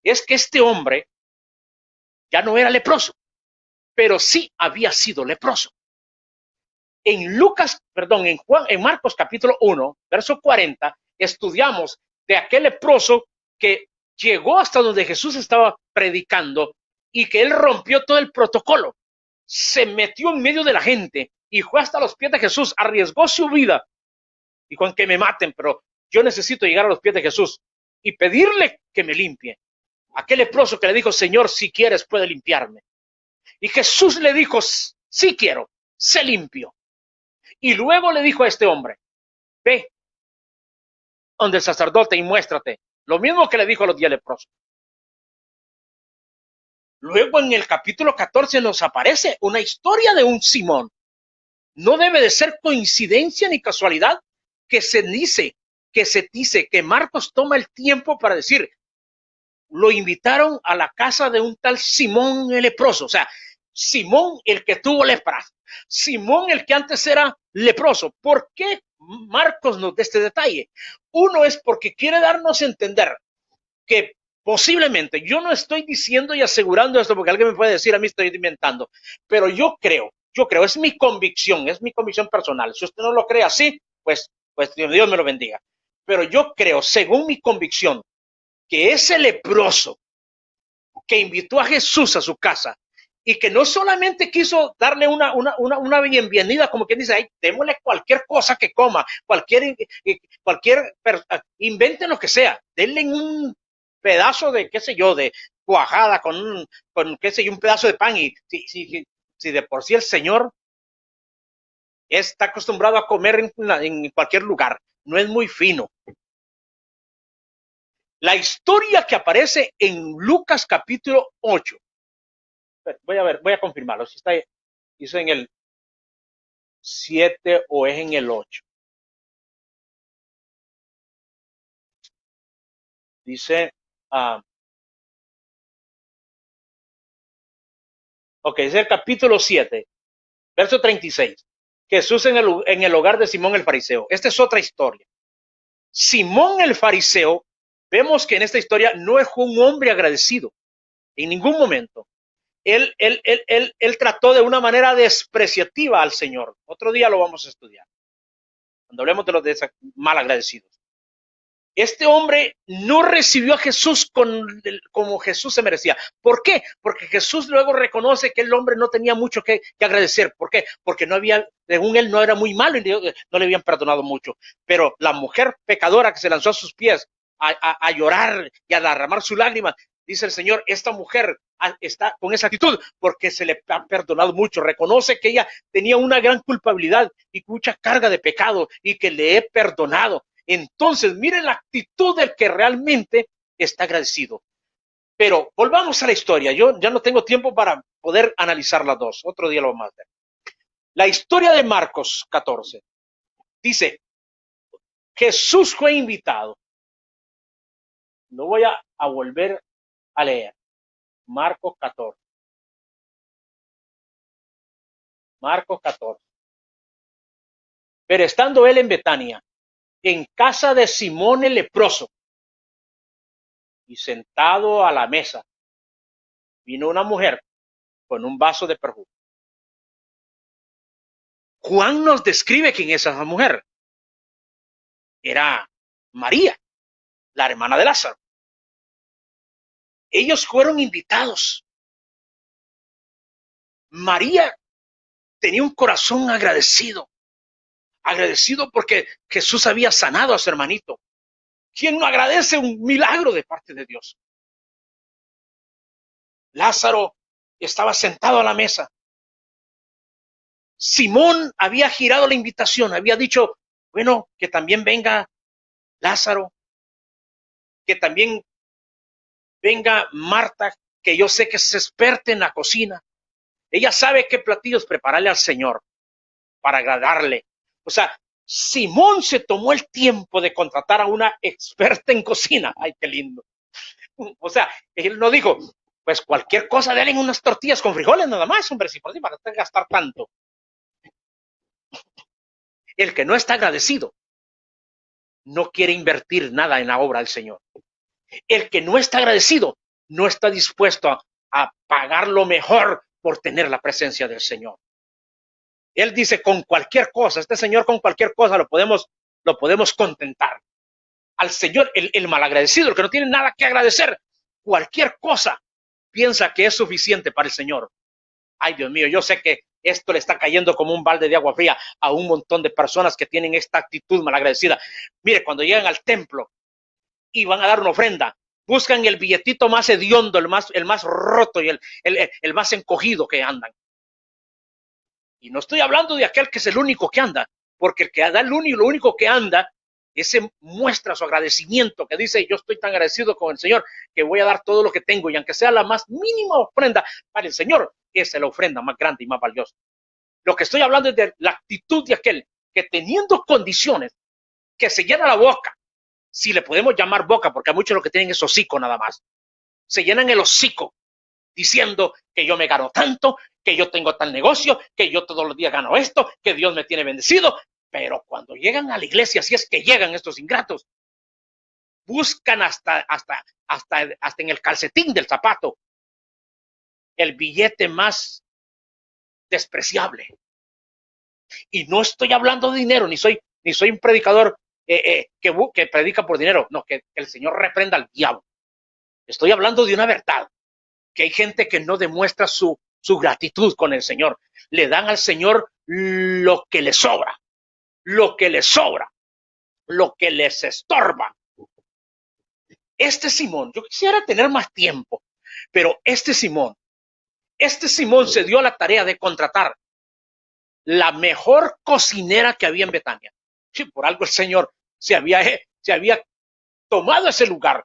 es que este hombre ya no era leproso, pero sí había sido leproso. En Marcos capítulo 1, verso 40, estudiamos de aquel leproso que llegó hasta donde Jesús estaba predicando y que él rompió todo el protocolo, se metió en medio de la gente y fue hasta los pies de Jesús, arriesgó su vida, dijo, aunque me maten, pero yo necesito llegar a los pies de Jesús y pedirle que me limpie. Aquel leproso que le dijo, Señor, si quieres puede limpiarme. Y Jesús le dijo, sí quiero, sé limpio. Y luego le dijo a este hombre, ve donde el sacerdote y muéstrate. Lo mismo que le dijo a los 10 leprosos. Luego en el capítulo 14 nos aparece una historia de un Simón. No debe de ser coincidencia ni casualidad que se dice que Marcos toma el tiempo para decir, lo invitaron a la casa de un tal Simón el leproso. O sea, Simón el que tuvo lepra. Simón el que antes era leproso. ¿Por qué Marcos nos da este detalle? Uno es porque quiere darnos a entender que posiblemente, yo no estoy diciendo y asegurando esto porque alguien me puede decir, a mí estoy inventando, pero yo creo, es mi convicción personal. Si usted no lo cree así, pues Dios me lo bendiga. Pero yo creo, según mi convicción, que ese leproso que invitó a Jesús a su casa y que no solamente quiso darle una bienvenida, como quien dice, ay, démosle cualquier cosa que coma, inventen lo que sea, denle un pedazo de, qué sé yo, de cuajada con qué sé yo, un pedazo de pan y si de por sí el Señor está acostumbrado a comer en cualquier lugar, no es muy fino. La historia que aparece en Lucas capítulo 8. Voy a confirmarlo, si está hizo en el 7 o es en el 8. Dice, ok, es el capítulo 7, verso 36. Jesús en el hogar de Simón el fariseo. Esta es otra historia. Simón el fariseo, vemos que en esta historia no es un hombre agradecido, en ningún momento. Él trató de una manera despreciativa al Señor. Otro día lo vamos a estudiar, cuando hablemos de los mal agradecidos. Este hombre no recibió a Jesús como Jesús se merecía. ¿Por qué? Porque Jesús luego reconoce que el hombre no tenía mucho que agradecer. ¿Por qué? Porque según él no era muy malo y no le habían perdonado mucho. Pero la mujer pecadora que se lanzó a sus pies a llorar y a derramar su lágrima, dice el Señor, esta mujer está con esa actitud porque se le ha perdonado mucho. Reconoce que ella tenía una gran culpabilidad y mucha carga de pecado y que le he perdonado. Entonces, miren la actitud del que realmente está agradecido. Pero volvamos a la historia. Yo ya no tengo tiempo para poder analizar las dos. Otro día lo vamos a hacer. La historia de Marcos 14 dice, Jesús fue invitado. No voy a volver a leer. Marcos 14. Marcos 14. Pero estando él en Betania, en casa de Simón el leproso, y sentado a la mesa, vino una mujer con un vaso de perfume. Juan nos describe quién es esa mujer. Era María, la hermana de Lázaro. Ellos fueron invitados. María tenía un corazón agradecido, agradecido porque Jesús había sanado a su hermanito. ¿Quién no agradece un milagro de parte de Dios? Lázaro estaba sentado a la mesa. Simón había girado la invitación, había dicho, bueno, que también venga Lázaro, que también venga Marta, que yo sé que es experta en la cocina. Ella sabe qué platillos prepararle al Señor para agradarle. O sea, Simón se tomó el tiempo de contratar a una experta en cocina. Ay, qué lindo. O sea, él no dijo, pues cualquier cosa, denle unas tortillas con frijoles nada más, hombre, si por si para gastar tanto. El que no está agradecido no quiere invertir nada en la obra del Señor. El que no está agradecido no está dispuesto a pagar lo mejor por tener la presencia del Señor. Él dice con cualquier cosa, este Señor con cualquier cosa lo podemos contentar. Al Señor, el malagradecido, el que no tiene nada que agradecer, cualquier cosa piensa que es suficiente para el Señor. Ay, Dios mío, yo sé que esto le está cayendo como un balde de agua fría a un montón de personas que tienen esta actitud malagradecida. Mire, cuando llegan al templo y van a dar una ofrenda, buscan el billetito más hediondo, el más roto y el más encogido que andan. Y no estoy hablando de aquel que es el único que anda, porque el que da lo único que anda, ese muestra su agradecimiento, que dice, yo estoy tan agradecido con el Señor que voy a dar todo lo que tengo, y aunque sea la más mínima ofrenda para el Señor, esa es la ofrenda más grande y más valiosa. Lo que estoy hablando es de la actitud de aquel que teniendo condiciones, que se llena la boca, si le podemos llamar boca, porque hay muchos lo que tienen es hocico nada más, se llenan el hocico diciendo que yo me gano tanto, que yo tengo tal negocio, que yo todos los días gano esto, que Dios me tiene bendecido, pero cuando llegan a la iglesia, si es que llegan estos ingratos, buscan hasta en el calcetín del zapato el billete más despreciable. Y no estoy hablando de dinero, ni soy un predicador que predica por dinero, no, que el Señor reprenda al diablo. Estoy hablando de una verdad, que hay gente que no demuestra su gratitud con el Señor. Le dan al Señor lo que le sobra, lo que les estorba. Este Simón, yo quisiera tener más tiempo, pero este Simón se dio a la tarea de contratar la mejor cocinera que había en Betania. Sí, por algo el Señor se había tomado ese lugar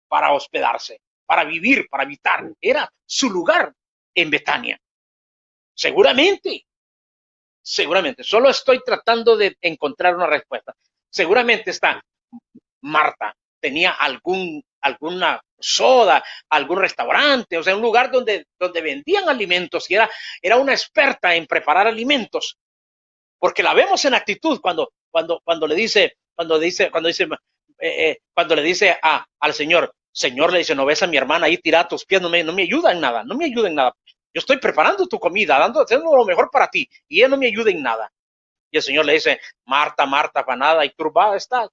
para hospedarse, para vivir, para habitar. Era su lugar en Betania. Seguramente, solo estoy tratando de encontrar una respuesta. Seguramente está Marta, tenía alguna soda, algún restaurante, o sea, un lugar donde vendían alimentos, y era una experta en preparar alimentos, porque la vemos en actitud cuando le dice al Señor, le dice, no ves a mi hermana ahí tirada a tus pies, no me ayuda en nada, yo estoy preparando tu comida, haciendo lo mejor para ti, y ella no me ayuda en nada. Y el Señor le dice, Marta, Marta, afanada y turbada estás,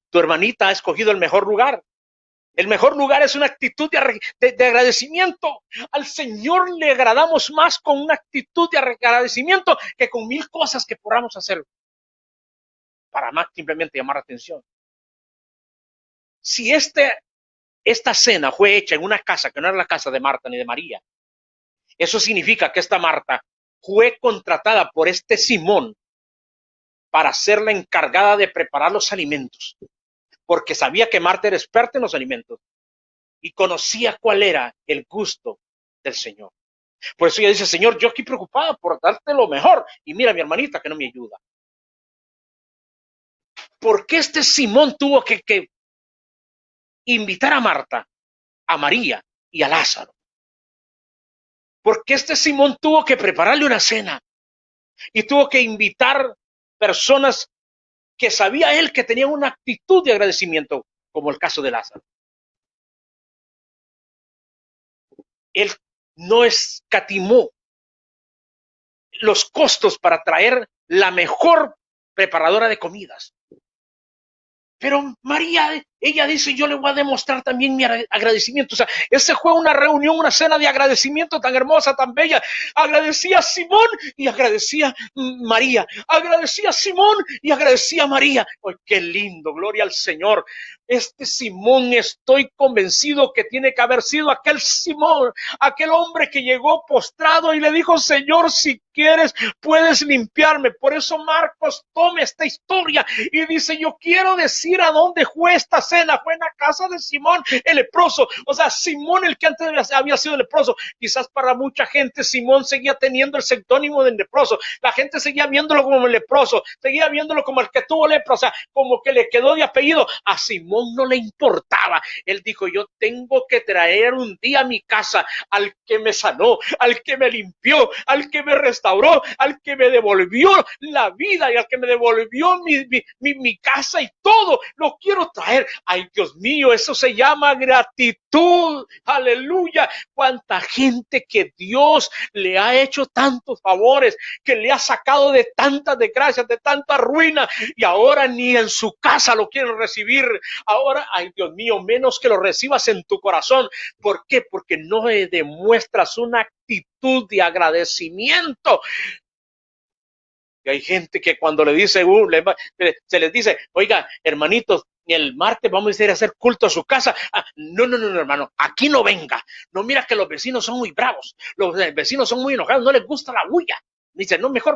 tu hermanita ha escogido el mejor lugar. El mejor lugar es una actitud de agradecimiento. Al Señor le agradamos más con una actitud de agradecimiento que con 1000 cosas que podamos hacer para más simplemente llamar la atención. Si esta cena fue hecha en una casa que no era la casa de Marta ni de María, eso significa que esta Marta fue contratada por este Simón para ser la encargada de preparar los alimentos, porque sabía que Marta era experta en los alimentos y conocía cuál era el gusto del Señor. Por eso ella dice, Señor, yo aquí preocupada por darte lo mejor, y mira mi hermanita que no me ayuda. ¿Por qué este Simón tuvo que invitar a Marta, a María y a Lázaro? ¿Por qué este Simón tuvo que prepararle una cena y tuvo que invitar personas que sabía él que tenían una actitud de agradecimiento, como el caso de Lázaro? Él no escatimó los costos para traer la mejor preparadora de comidas. Pero María ella dice, yo le voy a demostrar también mi agradecimiento. O sea, ese fue una reunión, una cena de agradecimiento tan hermosa, tan bella. Agradecía a Simón y agradecía a María. Agradecía a Simón y agradecía a María. ¡Ay, qué lindo! Gloria al Señor. Este Simón, estoy convencido que tiene que haber sido aquel Simón, aquel hombre que llegó postrado y le dijo, Señor, si quieres, puedes limpiarme. Por eso Marcos toma esta historia y dice, yo quiero decir a dónde fue esta cena. Fue en la casa de Simón el leproso. O sea, Simón, el que antes había sido leproso. Quizás para mucha gente Simón seguía teniendo el seudónimo de leproso. La gente seguía viéndolo como el leproso, seguía viéndolo como el que tuvo lepra, o sea, como que le quedó de apellido. A Simón no le importaba. Él dijo, yo tengo que traer un día a mi casa al que me sanó, al que me limpió, al que me restauró, al que me devolvió la vida y al que me devolvió mi casa y todo. Lo quiero traer. Ay, Dios mío, eso se llama gratitud. Aleluya. Cuánta gente que Dios le ha hecho tantos favores, que le ha sacado de tantas desgracias, de tanta ruina, y ahora ni en su casa lo quieren recibir. Ahora, ay Dios mío, menos que lo recibas en tu corazón. ¿Por qué? Porque no demuestras una actitud de agradecimiento. Y hay gente que cuando le dice, se les dice, oiga, hermanitos, el martes vamos a ir a hacer culto a su casa. No, hermano, aquí no venga. No, mira que los vecinos son muy bravos, los vecinos son muy enojados, no les gusta la bulla. Dice, no, mejor,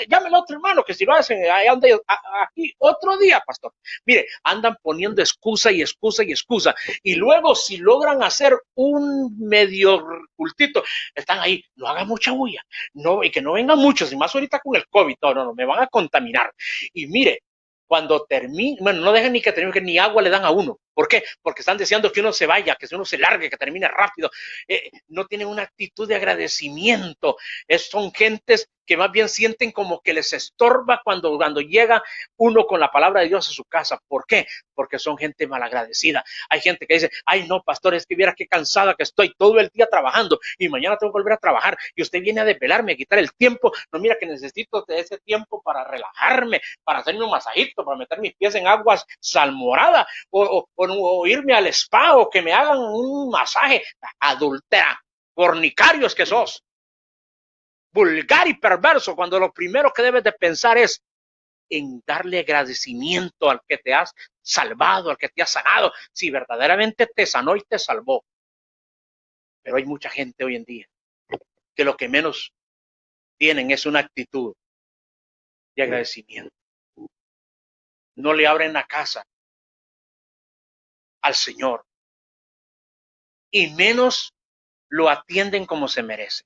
llámelo a otro hermano, que si lo hacen, aquí otro día, pastor. Mire, andan poniendo excusa y excusa y excusa. Y luego, si logran hacer un medio cultito, están ahí, no hagan mucha bulla. No, y que no vengan muchos, y más ahorita con el COVID, no, me van a contaminar. Y mire, cuando termine, bueno, no dejan ni que termine, que ni agua le dan a uno. ¿Por qué? Porque están deseando que uno se vaya, que uno se largue, que termine rápido. No tienen una actitud de agradecimiento. Son gentes que más bien sienten como que les estorba cuando llega uno con la palabra de Dios a su casa. ¿Por qué? Porque son gente malagradecida. Hay gente que dice, ay no, pastor, es que viera qué cansada que estoy todo el día trabajando y mañana tengo que volver a trabajar y usted viene a desvelarme, a quitar el tiempo. No, mira que necesito de ese tiempo para relajarme, para hacerme un masajito, para meter mis pies en aguas salmoradas o irme al spa o que me hagan un masaje. Adultera, fornicarios que sos, vulgar y perverso, cuando lo primero que debes de pensar es en darle agradecimiento al que te has salvado, al que te ha sanado, si verdaderamente te sanó y te salvó. Pero hay mucha gente hoy en día que lo que menos tienen es una actitud de agradecimiento. No le abren la casa al Señor y menos lo atienden como se merece.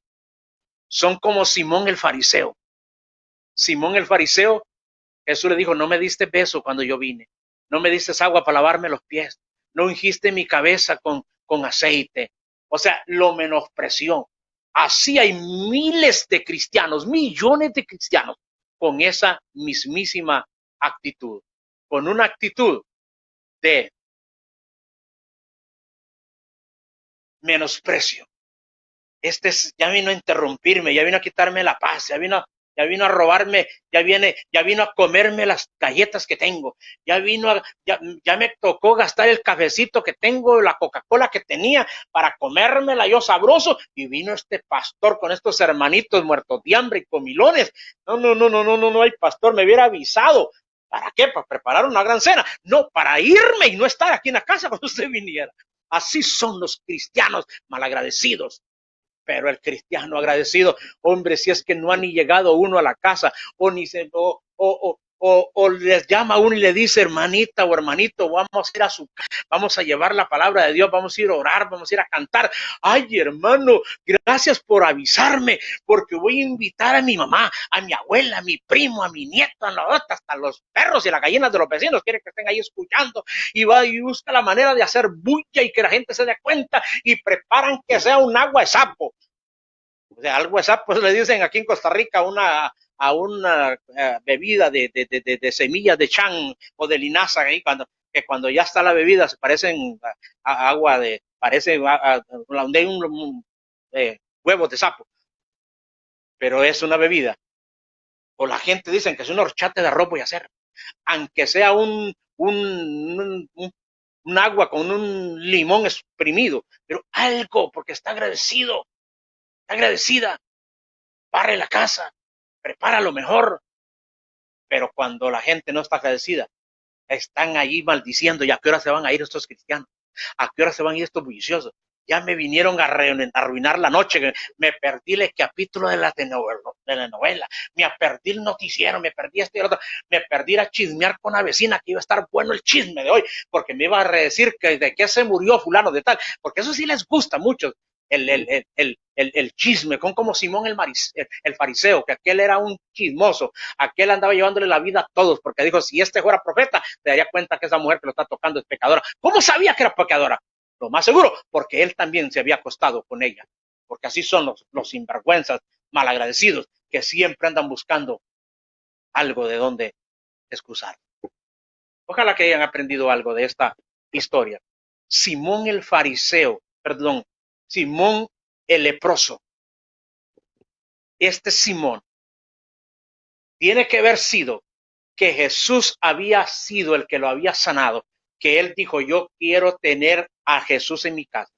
Son como Simón el fariseo. Simón el fariseo, Jesús le dijo, no me diste beso cuando yo vine, no me diste agua para lavarme los pies, no ungiste mi cabeza con aceite. O sea, lo menospreció. Así hay miles de cristianos, millones de cristianos con esa mismísima actitud, con una actitud de menosprecio. Ya vino a interrumpirme, ya vino a quitarme la paz, ya vino a robarme, ya vino a comerme las galletas que tengo, ya me tocó gastar el cafecito que tengo, la Coca-Cola que tenía para comérmela yo sabroso, y vino este pastor con estos hermanitos muertos de hambre y comilones. No, el pastor me hubiera avisado. ¿Para qué? Para preparar una gran cena. No, para irme y no estar aquí en la casa cuando usted viniera. Así son los cristianos malagradecidos. Pero el cristiano agradecido, hombre, si es que no ha ni llegado uno a la casa o les llama a uno y le dice, hermanita o hermanito, vamos a ir a su casa, vamos a llevar la palabra de Dios, vamos a ir a orar, vamos a ir a cantar. Ay, hermano, gracias por avisarme, porque voy a invitar a mi mamá, a mi abuela, a mi primo, a mi nieto, hasta los perros y las gallinas de los vecinos quieren que estén ahí escuchando, y va y busca la manera de hacer bulla y que la gente se dé cuenta, y preparan que sea un agua de sapo. O sea, al WhatsApp, pues le dicen aquí en Costa Rica a una bebida de semillas de chan o de linaza, ahí cuando ya está la bebida se parecen a agua parece donde hay un huevos de sapo, pero es una bebida. O la gente dicen que es un horchate de arroz voy a hacer, aunque sea un un agua con un limón exprimido, pero algo, porque está agradecido, está agradecida, barre la casa, prepara lo mejor. Pero cuando la gente no está agradecida, están ahí maldiciendo. ¿Y a qué hora se van a ir estos cristianos? ¿A qué hora se van a ir estos bulliciosos? Ya me vinieron a arruinar la noche. Me perdí el capítulo de la telenovela. Me perdí el noticiero. Me perdí esto y el otro. Me perdí a chismear con la vecina, que iba a estar bueno el chisme de hoy, porque me iba a decir que de qué se murió fulano de tal. Porque eso sí les gusta mucho. El chisme, con como Simón el fariseo, que aquel era un chismoso, aquel andaba llevándole la vida a todos, porque dijo, si este fuera profeta, te daría cuenta que esa mujer que lo está tocando es pecadora. ¿Cómo sabía que era pecadora? Lo más seguro, porque él también se había acostado con ella, porque así son los sinvergüenzas malagradecidos, que siempre andan buscando algo de donde excusar. Ojalá que hayan aprendido algo de esta historia. Simón el fariseo, perdón, Simón el leproso. Este Simón tiene que haber sido que Jesús había sido el que lo había sanado, que él dijo, yo quiero tener a Jesús en mi casa.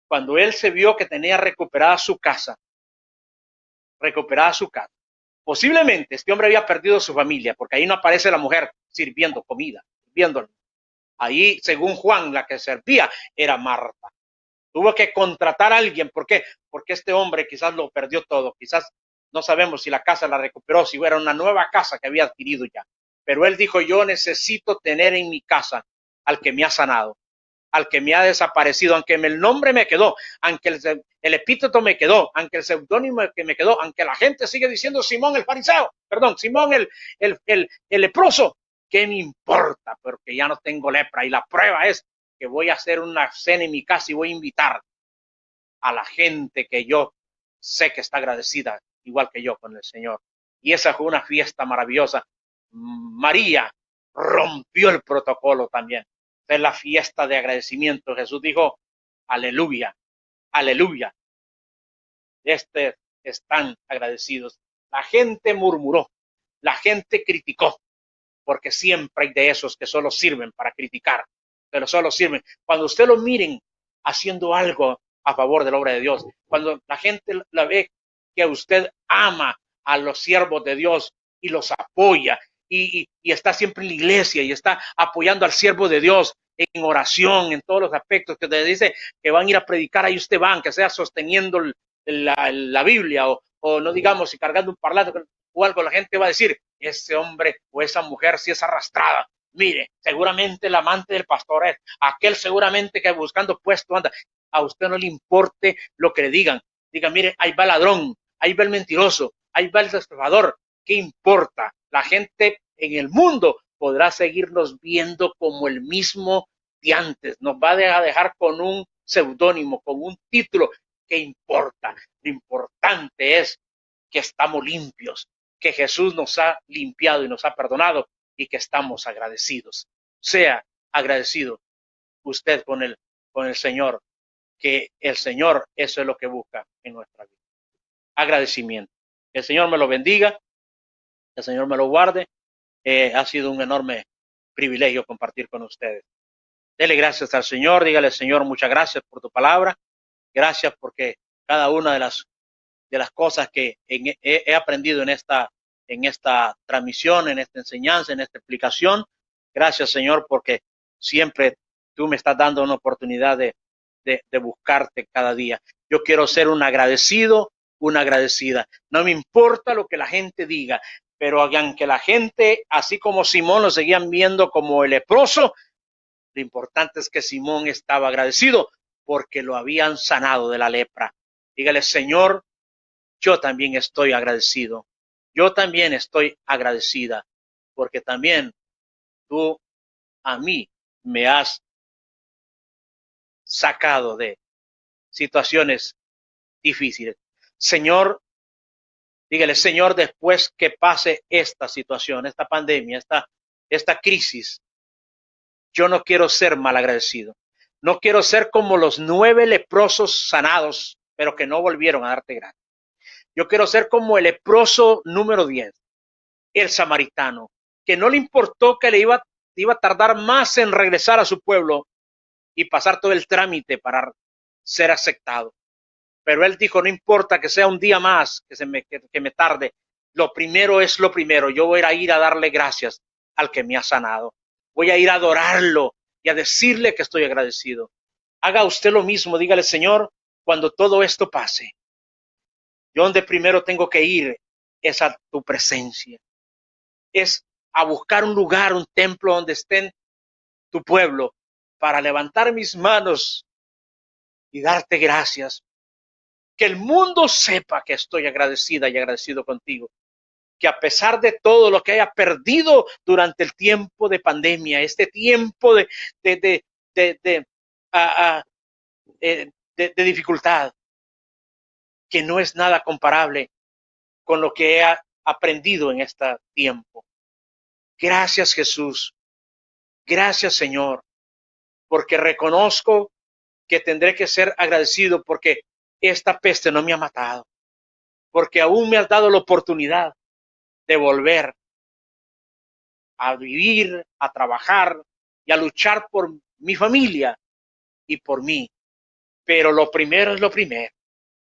Cuando él se vio que tenía recuperada su casa, posiblemente este hombre había perdido su familia, porque ahí no aparece la mujer sirviendo comida, sirviéndolo. Ahí, según Juan, la que servía era Marta. Tuvo que contratar a alguien. ¿Por qué? Porque este hombre quizás lo perdió todo. Quizás no sabemos si la casa la recuperó, si era una nueva casa que había adquirido ya. Pero él dijo, yo necesito tener en mi casa al que me ha sanado, al que me ha desaparecido, aunque el nombre me quedó, aunque el epíteto me quedó, aunque el seudónimo que me quedó, aunque la gente sigue diciendo Simón el fariseo, perdón, Simón el leproso. ¿Qué me importa? Porque ya no tengo lepra. Y la prueba es que voy a hacer una cena en mi casa y voy a invitar a la gente que yo sé que está agradecida, igual que yo, con el Señor. Y esa fue una fiesta maravillosa. María rompió el protocolo también. Es la fiesta de agradecimiento. Jesús dijo, aleluya, aleluya. Están agradecidos. La gente murmuró, la gente criticó, porque siempre hay de esos que solo sirven para criticar, pero solo sirven. Cuando usted lo miren haciendo algo a favor de la obra de Dios, cuando la gente la ve que usted ama a los siervos de Dios y los apoya y está siempre en la iglesia y está apoyando al siervo de Dios en oración, en todos los aspectos que te dice que van a ir a predicar, ahí usted va, que sea sosteniendo la Biblia o no digamos y cargando un parlante o algo, la gente va a decir, ese hombre o esa mujer si es arrastrada. Mire, seguramente el amante del pastor es aquel seguramente que buscando puesto anda. A usted no le importe lo que le digan. Diga, mire, ahí va el ladrón, ahí va el mentiroso, ahí va el estafador. ¿Qué importa? La gente en el mundo podrá seguirnos viendo como el mismo de antes. Nos va a dejar con un seudónimo, con un título. ¿Qué importa? Lo importante es que estamos limpios, que Jesús nos ha limpiado y nos ha perdonado y que estamos agradecidos. Sea agradecido usted con el Señor, que el Señor eso es lo que busca en nuestra vida. Agradecimiento. Que el Señor me lo bendiga, que el Señor me lo guarde. Ha sido un enorme privilegio compartir con ustedes. Dele gracias al Señor, dígale, Señor, muchas gracias por tu palabra. Gracias porque cada una de las cosas que he aprendido en esta transmisión, en esta enseñanza, en esta explicación. Gracias, Señor, porque siempre tú me estás dando una oportunidad de buscarte cada día. Yo quiero ser un agradecido, una agradecida. No me importa lo que la gente diga, pero aunque la gente, así como Simón, lo seguían viendo como el leproso, lo importante es que Simón estaba agradecido porque lo habían sanado de la lepra. Dígale, Señor, yo también estoy agradecido. Yo también estoy agradecida porque también tú a mí me has sacado de situaciones difíciles. Señor, dígale, Señor, después que pase esta situación, esta pandemia, esta crisis, yo no quiero ser malagradecido. No quiero ser como los 9 leprosos sanados, pero que no volvieron a darte gracias. Yo quiero ser como el leproso número 10, el samaritano, que no le importó que le iba iba a tardar más en regresar a su pueblo y pasar todo el trámite para ser aceptado. Pero él dijo, no importa que sea un día más, que me tarde, lo primero es lo primero. Yo voy a ir a darle gracias al que me ha sanado. Voy a ir a adorarlo y a decirle que estoy agradecido. Haga usted lo mismo, dígale, Señor, cuando todo esto pase, yo donde primero tengo que ir es a tu presencia. Es a buscar un lugar, un templo donde esté tu pueblo, para levantar mis manos y darte gracias. Que el mundo sepa que estoy agradecida y agradecido contigo. Que a pesar de todo lo que haya perdido durante el tiempo de pandemia, este tiempo de dificultad, que no es nada comparable con lo que he aprendido en este tiempo. Gracias, Jesús. Gracias, Señor, porque reconozco que tendré que ser agradecido porque esta peste no me ha matado, porque aún me has dado la oportunidad de volver a vivir, a trabajar y a luchar por mi familia y por mí. Pero lo primero es lo primero.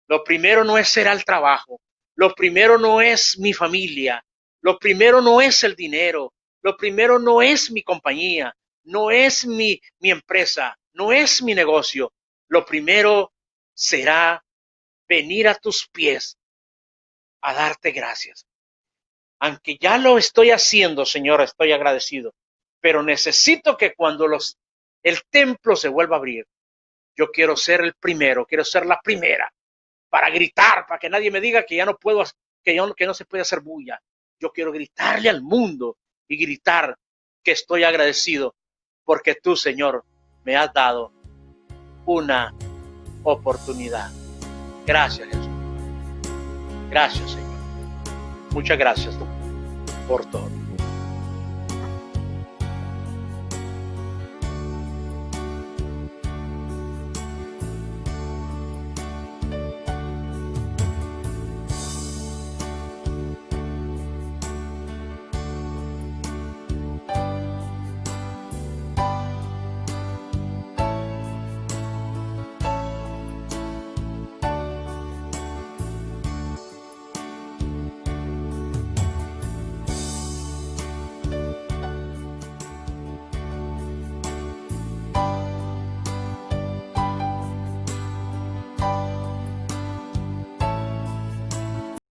Lo primero no es ser al trabajo. Lo primero no es mi familia. Lo primero no es el dinero. Lo primero no es mi compañía. No es mi empresa. No es mi negocio. Lo primero será venir a tus pies a darte gracias. Aunque ya lo estoy haciendo, Señor, estoy agradecido. Pero necesito que cuando el templo se vuelva a abrir, yo quiero ser el primero, quiero ser la primera, para gritar, para que nadie me diga que ya no puedo, que no se puede hacer bulla. Yo quiero gritarle al mundo y gritar que estoy agradecido porque tú, Señor, me has dado una oportunidad. Gracias, Jesús. Gracias, Señor. Muchas gracias por todo.